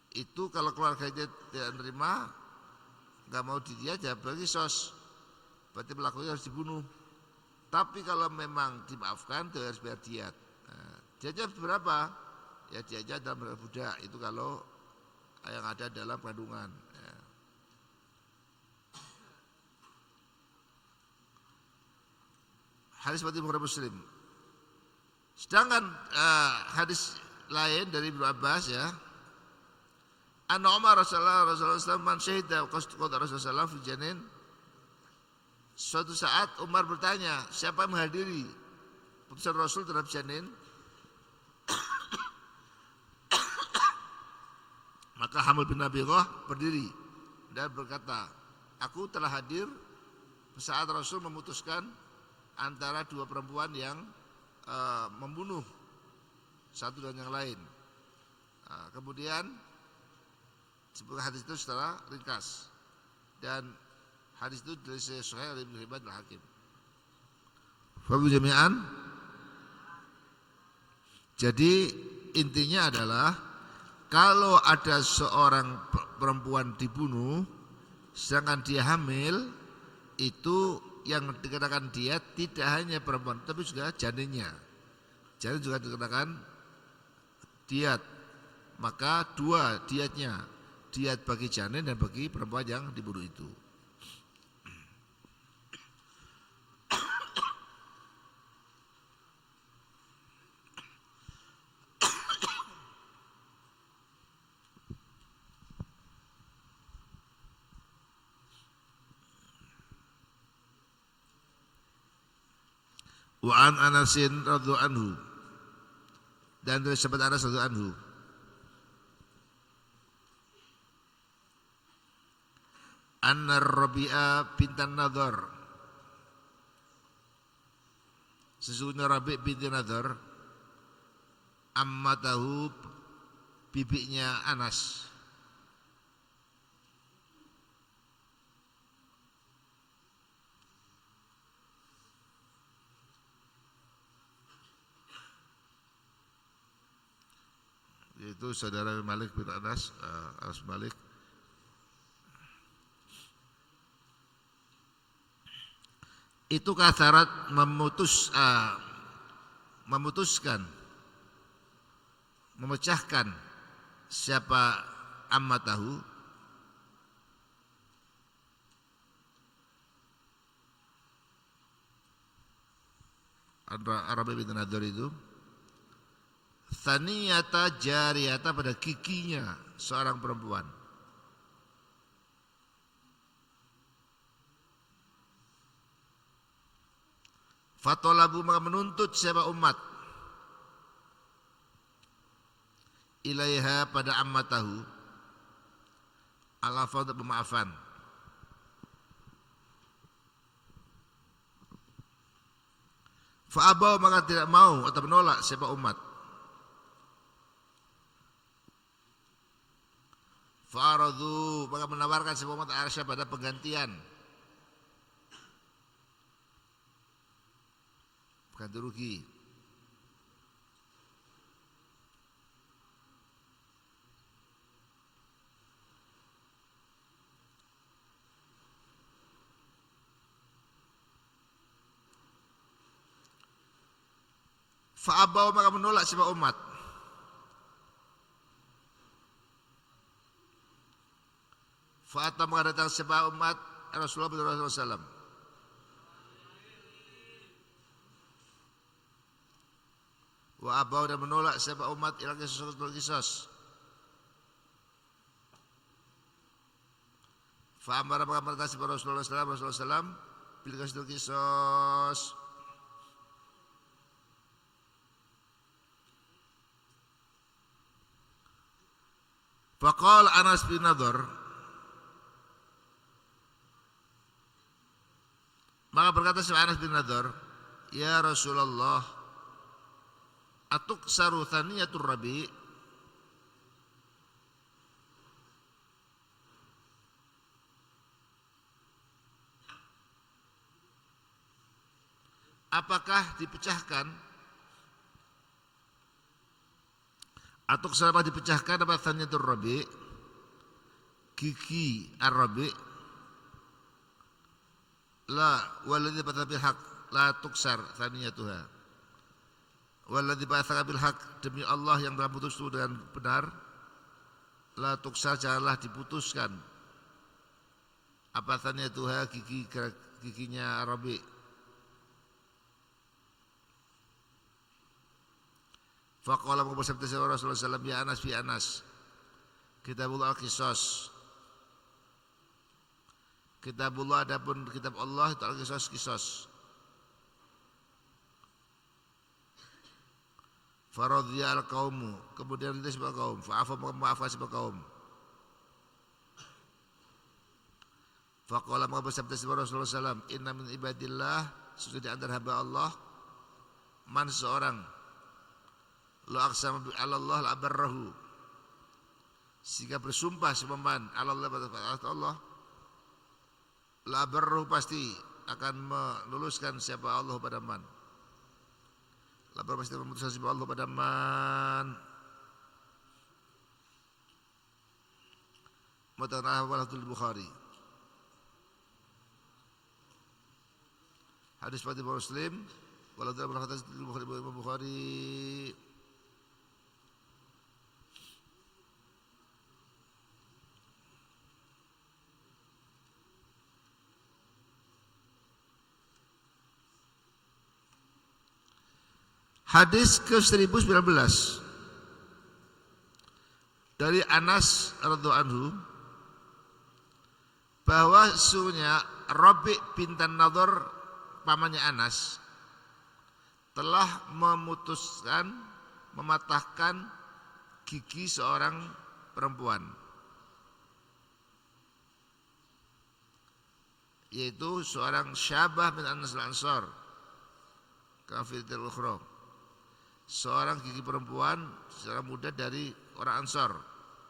Itu kalau keluarganya tidak menerima, nggak mau didiat, ya bagi kisos, berarti pelakunya harus dibunuh. Tapi kalau memang dimaafkan, dia harus bayar diat. Diatnya berapa? Ya diatnya dalam budak, itu kalau yang ada dalam kandungan. Hadis seperti Bukhari Muslim. Sedangkan hadis lain dari Ibnu Abbas ya, Anna Umar Rasulullah SAW man syahida qad Rasulullah fi janin. Suatu saat Umar bertanya, siapa yang menghadiri putusan Rasul terhadap janin? Maka Hamil bin Nabirah berdiri dan berkata, aku telah hadir saat Rasul memutuskan antara dua perempuan yang membunuh satu dan yang lain. Kemudian sebut hadis itu secara ringkas, dan hadis itu dari Sahih oleh Ibnu Hibban al-Hakim. Fabu jami'an. Jadi intinya adalah kalau ada seorang perempuan dibunuh sedangkan dia hamil, itu yang dikatakan diat tidak hanya perempuan tapi juga janinnya. Janin juga dikatakan diat. Maka dua diatnya, diat bagi janin dan bagi perempuan yang dibunuh itu. Wa an Anasin radhiyallahu anhu, dan dari sahabat Anas radhiyallahu anhu, anna Rabi'ah bintan Nadhr, sesungguhnya Rabi' binti Nadhr, ammatahu, bibinya Anas, yaitu saudara Malik bin Anas, Anas Malik, itu kasarat memutuskan, memecahkan siapa ammatahu, Rabi bin Nadhr itu. Thaniyata jariyata, pada giginya seorang perempuan. Fatolabu, maka menuntut siapa umat, ilaiha, pada ammatahu, al-afwa, untuk pemaafan. Fa'abau, maka tidak mau atau menolak siapa umat. Fa'aradu, maka menawarkan siapa umat arsya, pada penggantian, ganti rugi. Fa'abau, maka menolak siapa umat. Fa'ata, maka datang siapa umat Rasulullah SAW. Wa abau, dan menolak siapa umat ilal kisos. Fa'amara, maka merintah siapa Rasulullah SAW bil kisos. Faqala Anas bin Nadhr, maka berkata si Anas bin Nadhr, ya Rasulullah, atuksaru thaniyatur rabi, apakah dipecahkan, apa dipecahkan apa thaniyatur rabi, gigi ar-rabi? La, walladzi ba'atha bil haq, la tuksar thaniyatuha. Walladzi ba'atha bil haq, demi Allah yang telah putus dengan benar, la tuksar, janganlah diputuskan apa thaniyatuha, giginya Rabi. Faqala, bersabda Rasulullah SAW, ya Anas, fi Anas, kitabullah al-qisas, kitabullah, adapun kitab Allah itu al-qisas. Faradhiya al-qaumu, kemudian itu sebuah kaum, fa'afa, maafkan sebuah kaum. Faqala, maka bersabda Rasulullah SAW, inna min ibadillah, sudah di antara hamba Allah, man, seorang, lo aqsama bi Allah la barrahu, jika bersumpah sepaman Allah pada Allah, la barrahu, pasti akan meluluskan siapa Allah pada man. La barrahu, pasti memutuskan siapa Allah pada man. Muttafaqun alaihi Bukhari. Hadis riwayat Muslim, walau dalam hadis Bukhari. Hadis ke-1019 dari Anas radhiyallahu anhu, bahwa sesungguhnya Rabi bin Nadhr, pamannya Anas, telah memutuskan mematahkan gigi seorang perempuan, yaitu seorang Syabah bin Anas al-Ansar, kafiratul ukhra, seorang gigi perempuan secara muda dari orang Ansar,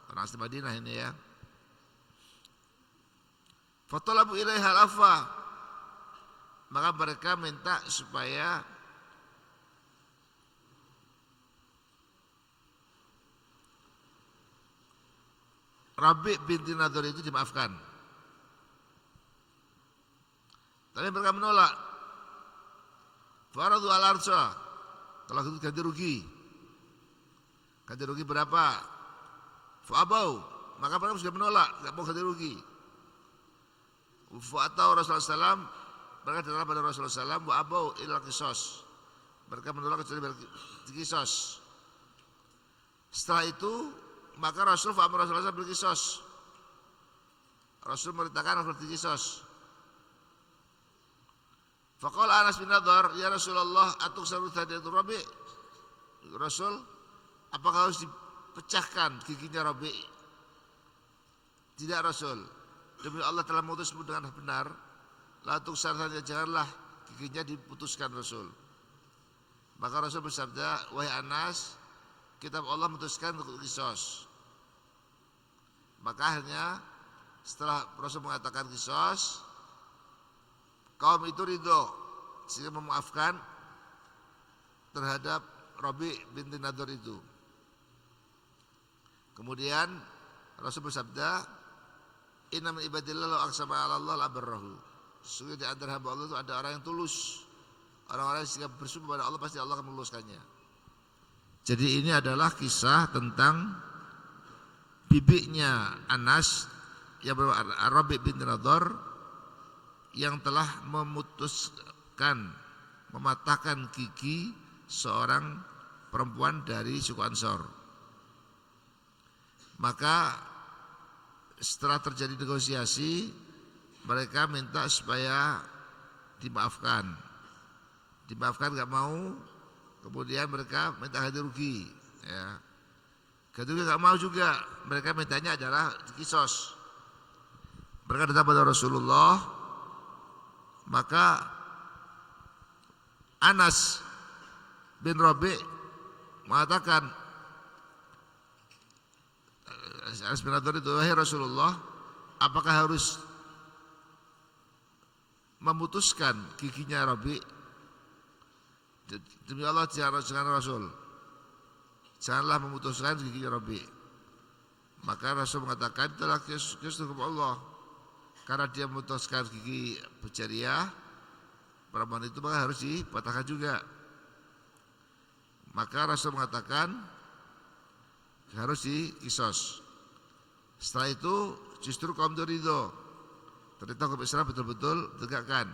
orang asli Madinah ini ya. Fatalabu ilaiha al-afwa, maka mereka minta supaya Rabi binti Nadhr itu dimaafkan. Tapi mereka menolak. Faradu al-arsha, kalau itu ganti rugi. Ganti rugi berapa? Fa'abau, maka mereka sudah menolak, tidak mau ganti rugi. Fa'atau Rasulullah SAW, mereka datang pada Rasulullah SAW, wa'abau ilal qisas, Mereka menolak kecuali berkisos. Setelah itu maka Rasul Rasulullah berkisos. Rasul merintahkan harus berkisos. Faqala Anas bin Nadhr, ya Rasulullah, atuksaru thadiyatur Rabi'. Rasul, apakah harus dipecahkan giginya Rabi'? Tidak Rasul. Demi Allah telah memutusmu dengan benar. La tuksar saja, janganlah giginya diputuskan Rasul. Maka Rasul bersabda, wahai Anas, kitab Allah memutuskan untuk kisos. Maka akhirnya setelah Rasul mengatakan kisos, kaum itu ridho sehingga memaafkan terhadap Rabi binti Nadhr itu. Kemudian Rasul bersabda, inna min ibadillah law aqsama 'ala Allah la barrahu. Sesungguhnya di antara hamba Allah itu ada orang yang tulus. Orang-orang yang jika bersumpah pada Allah pasti Allah akan meluluskannya. Jadi ini adalah kisah tentang bibinya Anas yang bernama Rabi binti Nadhr yang telah mematahkan gigi seorang perempuan dari suku Ansor. Maka setelah terjadi negosiasi, mereka minta supaya dimaafkan nggak mau. Kemudian mereka minta ganti rugi, ya. Ganti rugi nggak mau juga. Mereka mintanya adalah kisos. Mereka datang pada Rasulullah. Maka Anas bin Rabi' mengatakan, Anas bin Nadhr itu, wahai Rasulullah, apakah harus memutuskan giginya Rabi'? Demi Allah, jangan Rasul, janganlah memutuskan giginya Rabi'. Maka Rasul mengatakan, itulah kisah Allah, karena dia memutuskan gigi berjariah perempuan itu, maka harus dipatahkan juga. Maka Rasul mengatakan harus dikisos. Setelah itu justru kaum itu ridho, ternyata hukum Islam betul-betul tegakkan.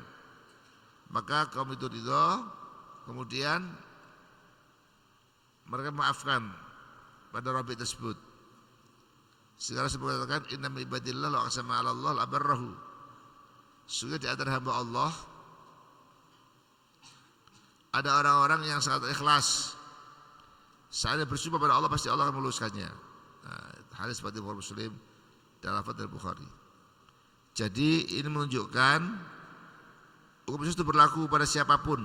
Maka kaum itu ridho, kemudian mereka maafkan pada Rabi' tersebut. Segala sebab mengatakan, inna min ibadillah law aqsama 'ala Allah la barrahu. Sungguh di antara hamba Allah ada orang-orang yang sangat ikhlas. Saat dia bersumpah pada Allah, pasti Allah akan meluluskannya. Hadis seperti Bukhari Muslim dan lafaz dari Bukhari. Jadi ini menunjukkan hukum itu berlaku pada siapapun.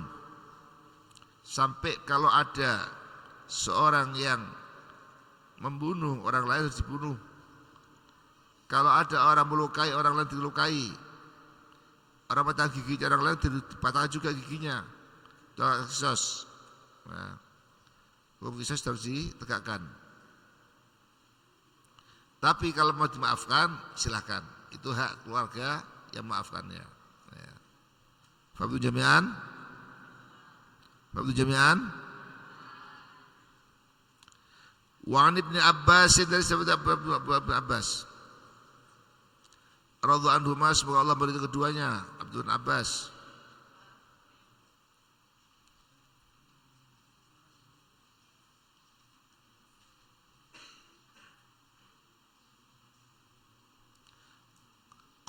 Sampai kalau ada seorang yang membunuh orang lain harus dibunuh. Kalau ada orang melukai orang lain dilukai. Orang patah gigi orang lain dipatahkan juga giginya. Itu kisos. Nah, hukum kisos harus ditegakkan. Tapi kalau mau dimaafkan, silakan. Itu hak keluarga yang maafkannya. Ya. Fabdu jami'an. Wa an Ibnu Abbas, dari sahabat Ibnu Abbas. Radhiyallahu anhuma, semoga Allah meridhai keduanya, Abdul Abbas.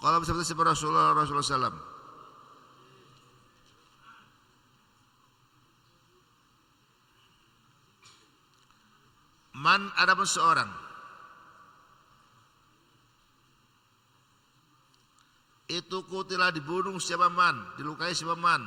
Qala bersabda Rasulullah SAW, man, adapun seorang itu kutilah dibunuh siapa man, dilukai siapa man,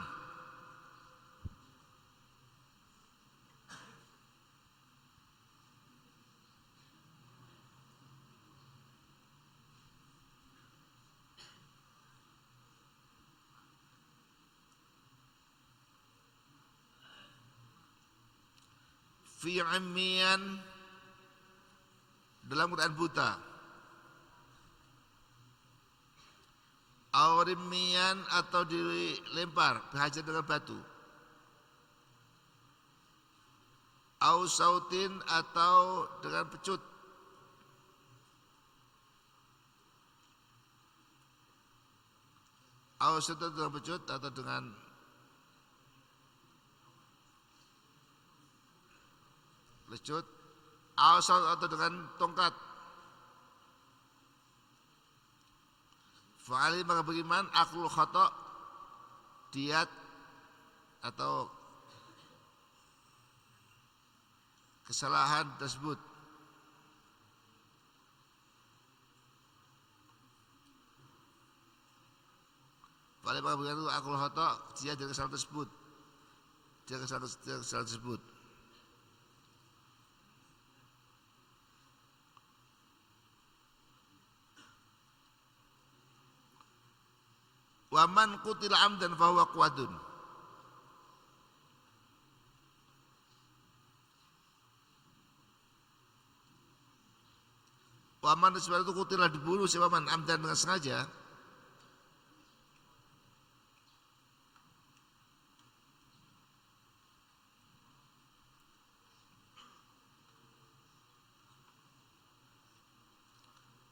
fi ammiyan, dalam keadaan buta, aurimian, atau dilempar dihajar dengan batu, au sautin, atau dengan pecut, au sautin dengan pecut, atau dengan lecut, atau dengan tongkat. Fa'ali maka beriman aklul khata' diat atau kesalahan tersebut. Fa'ali maka beriman aklul khata' diat dari kesalahan tersebut. Dia kesalahan tersebut. Wa man qutila amdan fa huwa qawadun. Wa man sebab itu qutila dibunuh siapa man amdan dengan sengaja.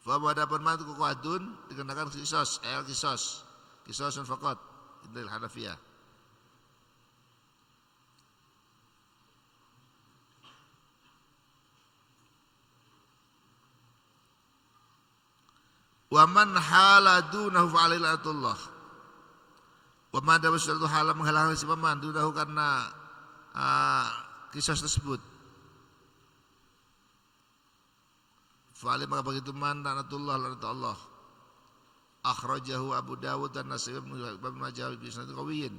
Fa wadapan man itu qawadun dikenakan kisos, kisosun faqat indal Hanafiyah. Wa man hala dunahu fa alaihi la'natullah. Wa man ada sesuatu hal menghalangi si paman dunahu karena kisos tersebut. Fa alaihi maka begitu man la'natullah la'nat Allah. Akhrajahu Abu Dawud dan Nasai bin Majah bi sanad qawiyyin.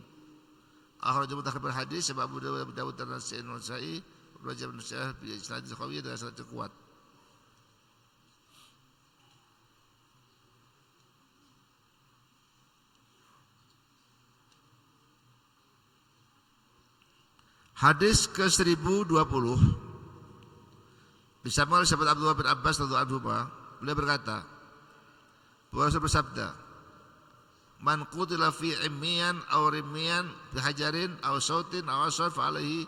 Akhrajahu mutakhir hadis sebab Abu Dawud dan Nasai bin Majah bin Sa'id bi sanad qawiyyin dengan sanad kuat. Hadis ke-1020 disampaikan oleh sahabat Abdullah bin Abbas radhiyallahu anhu, beliau berkata, Rasul bersabda, man qutila fi immiyan aw rimmiyan bi hajarin aw sautin aw asar fa alaihi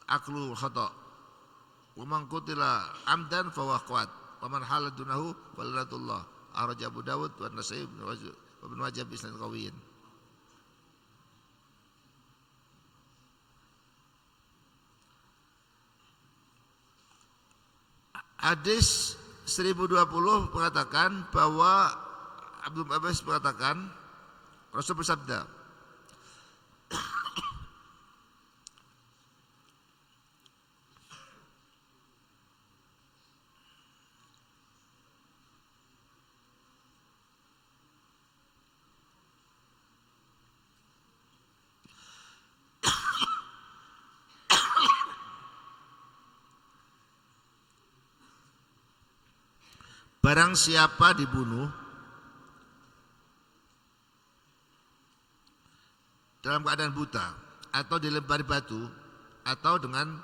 aklu khata. Wa man qutila amdan fa huwa qawad. Wa man hala dunahu walatullah. Akhraj Abu Dawud wa Nasai wa Ibnu Majah bi sanad qawiyyin. Hadis 1020 mengatakan bahwa Abdul Abbas mengatakan Rasul bersabda, barang siapa dibunuh dalam keadaan buta atau dilempari batu atau dengan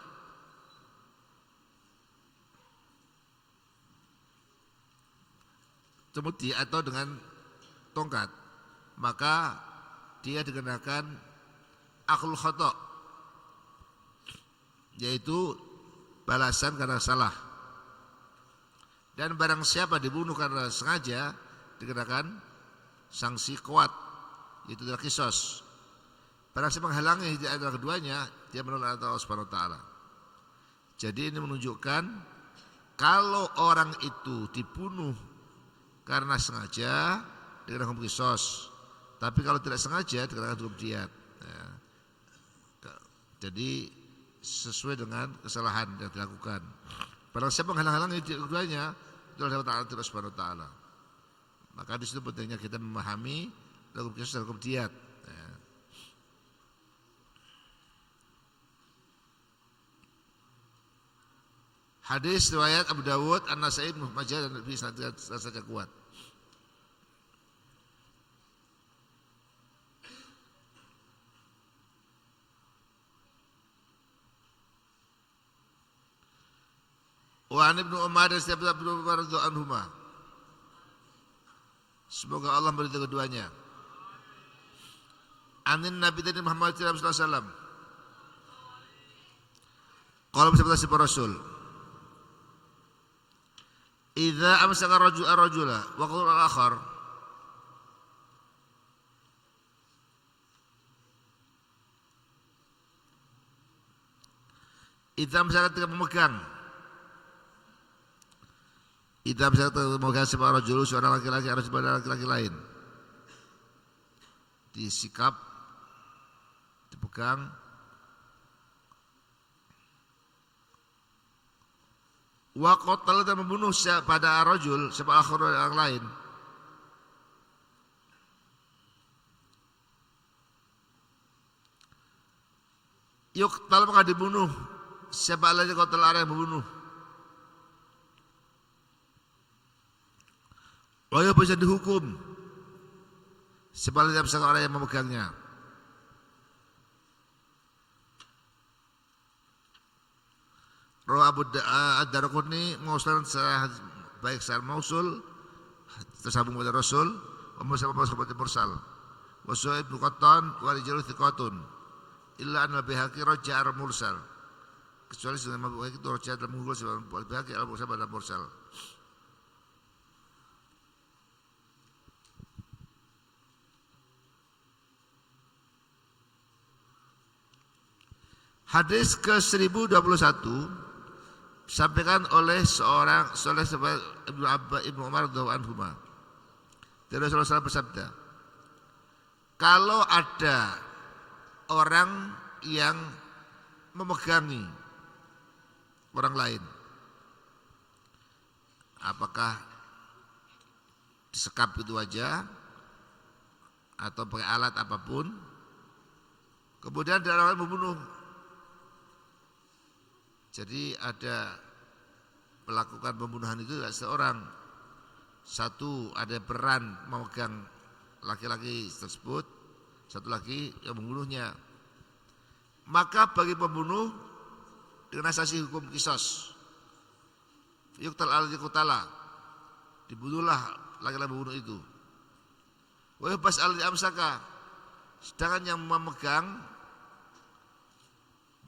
cemeti atau dengan tongkat, maka dia dikenakan akhlul khata', yaitu balasan karena salah. Dan barang siapa dibunuh karena sengaja dikenakan sanksi kuat, yaitu adalah kisos. Barang siapa menghalangi di antara keduanya, dia menolak Allah Subhanahu wa taala. Jadi ini menunjukkan kalau orang itu dibunuh karena sengaja dikenakan kisos, tapi kalau tidak sengaja dikenakan hukum diat. Ya. Jadi sesuai dengan kesalahan yang dilakukan. Barang siapa menghalang-halangi keduanya, itu adalah ta'ala Allah Subhanahu wa taala. Maka di situ pentingnya kita memahami hukum kisos dan hukum diat. Ya. Hadis riwayat Abu Dawud, An-Nasai, Ibnu Majah dan Ibnu Sanad saja kuat. Wa an Ibnu Umar dan setiap Ibnu Umar radhiyallahu anhuma. Semoga Allah meridhai keduanya. Anin Nabi dari Muhammad sallallahu alaihi wasallam. Qala bersabda si Rasul, idza amsaka ar-rajula wa qala al-akhar Idza misalnya ketika memegang. Idza misalnya ketika memegang seorang rajul, seorang laki-laki harus pada laki-laki lain. Disikap, dipegang. Wa qatala dan membunuh pada rajul seorang orang lain. Yuqtal maka dibunuh siapa lagi qatala orang yang membunuh. Wajib bisa dihukum siapa lagi orang yang memegangnya. Rawi Abu Ad-Darqutni mausulan baik secara mausul tersambung pada Rasul, mursal seperti mursal. Wa Suhaib bin Qattan wa rijalu thiqatun illa an Al-Baihaqi raja'a al-mursal. Kecuali sunan Al-Baihaqi itu raja'a al-mursal sebab Al-Baihaqi al-mursal pada mursal. Hadis ke-1021 disampaikan oleh seorang sahabat Ibnu Umar radhiyallahu anhu. Dari Rasulullah SAW bersabda, kalau ada orang yang memegangi orang lain, apakah disekap itu aja atau pakai alat apapun, kemudian ada orang membunuh. Jadi ada melakukan pembunuhan itu tidak seorang. Satu ada peran memegang laki-laki tersebut, satu lagi yang membunuhnya. Maka bagi pembunuh dengan asasi hukum kisos, yuqtal al-qutala, dibunuhlah laki-laki pembunuh itu. Wa yubas al-amsaka, sedangkan yang memegang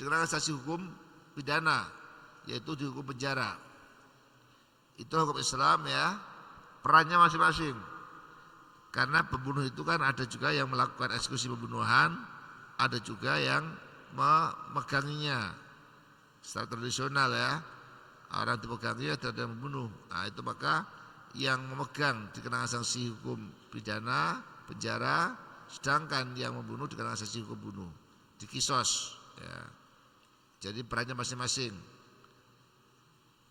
dengan asasi hukum pidana, yaitu dihukum penjara. Itu hukum Islam ya, perannya masing-masing. Karena pembunuh itu kan ada juga yang melakukan eksekusi pembunuhan, ada juga yang memeganginya. Secara tradisional ya, orang dipeganginya ada yang membunuh. Nah itu maka yang memegang dikenakan sanksi hukum pidana, penjara, sedangkan yang membunuh dikenakan sanksi hukum bunuh, dikisos ya. Jadi perannya masing-masing.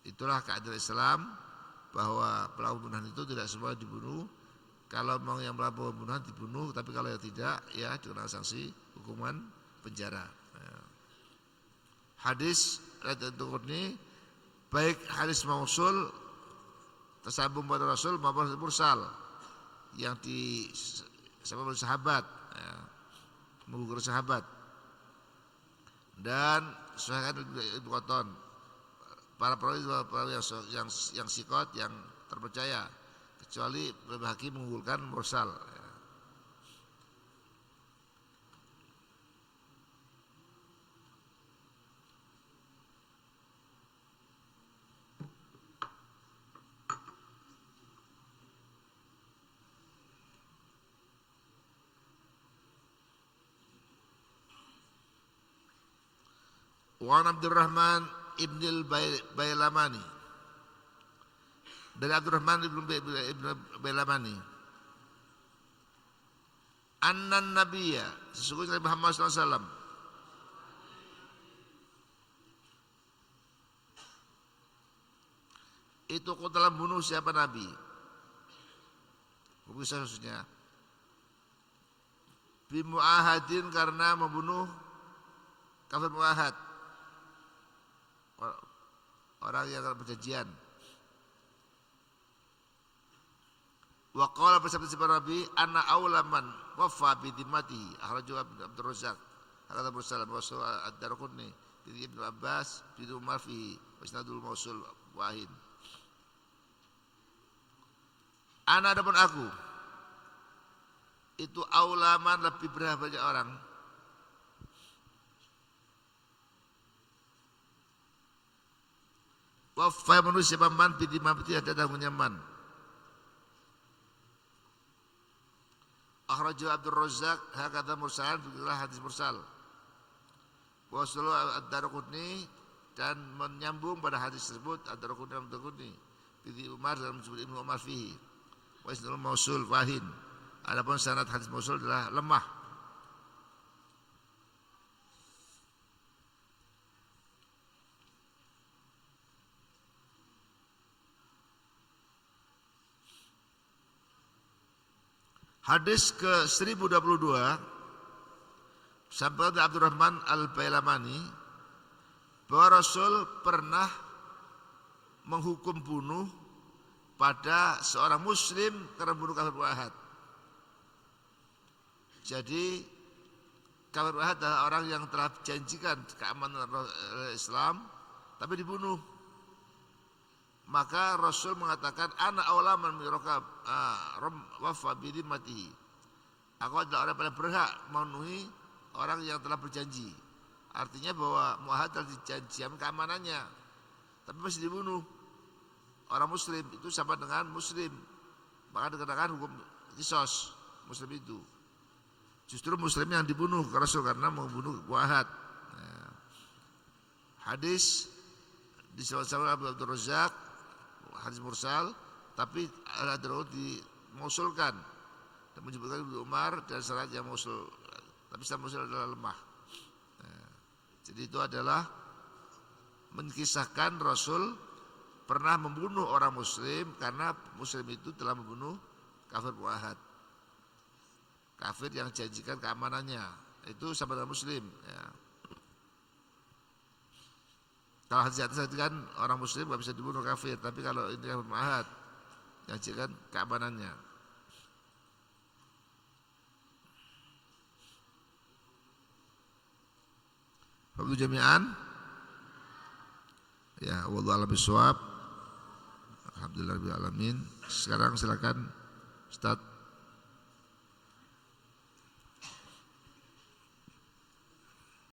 Itulah keadilan Islam, bahwa pelaku pembunuhan itu tidak semua dibunuh. Kalau mau yang melakukan pembunuhan dibunuh, tapi kalau yang tidak ya dikenakan sanksi hukuman penjara. Hadis ini baik hadis mausul tersambung pada Rasul maupun mursal yang disebut sahabat ya, mengukur sahabat. Dan Suhaib Ibnu Qattan, para perawi yang sikot, yang terpercaya, kecuali Al-Baihaqi mengunggulkan mursal. Wa Abdurrahman ibn al-Bailamani, dari Abdurrahman ibn Bailamani, anna nabiyya, sesungguhnya Muhammad SAW itu telah bunuh siapa Nabi, bisa khususnya bimu'ahadin, karena membunuh kafir mu'ahad, orang yang dalam perjanjian. Wa qala bersabda Nabi, anna aulaman wafa bi dimmati, akhrajahu Abdur Razzaq, kata Mursal wa Ad-Darqutni dari Ibnu Abbas bi Umar fi isnadul mausul wahid. Ana adapun aku itu aulaman lebih berhak banyak orang wafa manusia man bi dimmati, ada tanggungan man. Akhrajahu Abdur Razzaq hakadha mursalan, begitulah hadis mursal. Wa sallallahu Ad-Darqutni dan menyambung pada hadis tersebut antara rukun dan rukun Ibnu Umar dalam menyebut Ibnu Umar fihi wa isnadul mausul fahin. Adapun sanad hadis mausul adalah lemah. Hadis ke 1022 sampai dari Abdurrahman Al-Bailamani bahwa Rasul pernah menghukum bunuh pada seorang muslim karena bunuh kafir muahad. Jadi kafir muahad adalah orang yang telah janjikan keamanan Islam tapi dibunuh. Maka Rasul mengatakan ana aulaman mirokab wafa bidimatihi. Aku adalah orang paling berhak memenuhi orang yang telah berjanji. Artinya bahwa muahad telah dijanjikan keamanannya, tapi masih dibunuh. Orang muslim itu sama dengan muslim, maka dikenakan hukum kisos muslim itu. Justru muslim yang dibunuh Rasul karena membunuh muahad. Hadis disebutkan Abu Abdul Razak hadis mursal, tapi ada dimausulkan dan menyebutkan Ibnu Umar dan sanad yang mausul, tapi sanad mausul adalah lemah. Jadi itu adalah menkisahkan Rasul pernah membunuh orang muslim karena muslim itu telah membunuh kafir muahad, kafir yang janjikan keamanannya, itu sama dengan muslim ya. Kalau hadis atas tadi kan orang muslim gak bisa dibunuh kafir, tapi kalau ini kafir muahad janjikan keamanannya. Waktu jami'an ya, wallahu a'lam bishawab. Alhamdulillahirabbil alamin. Sekarang silakan Ustaz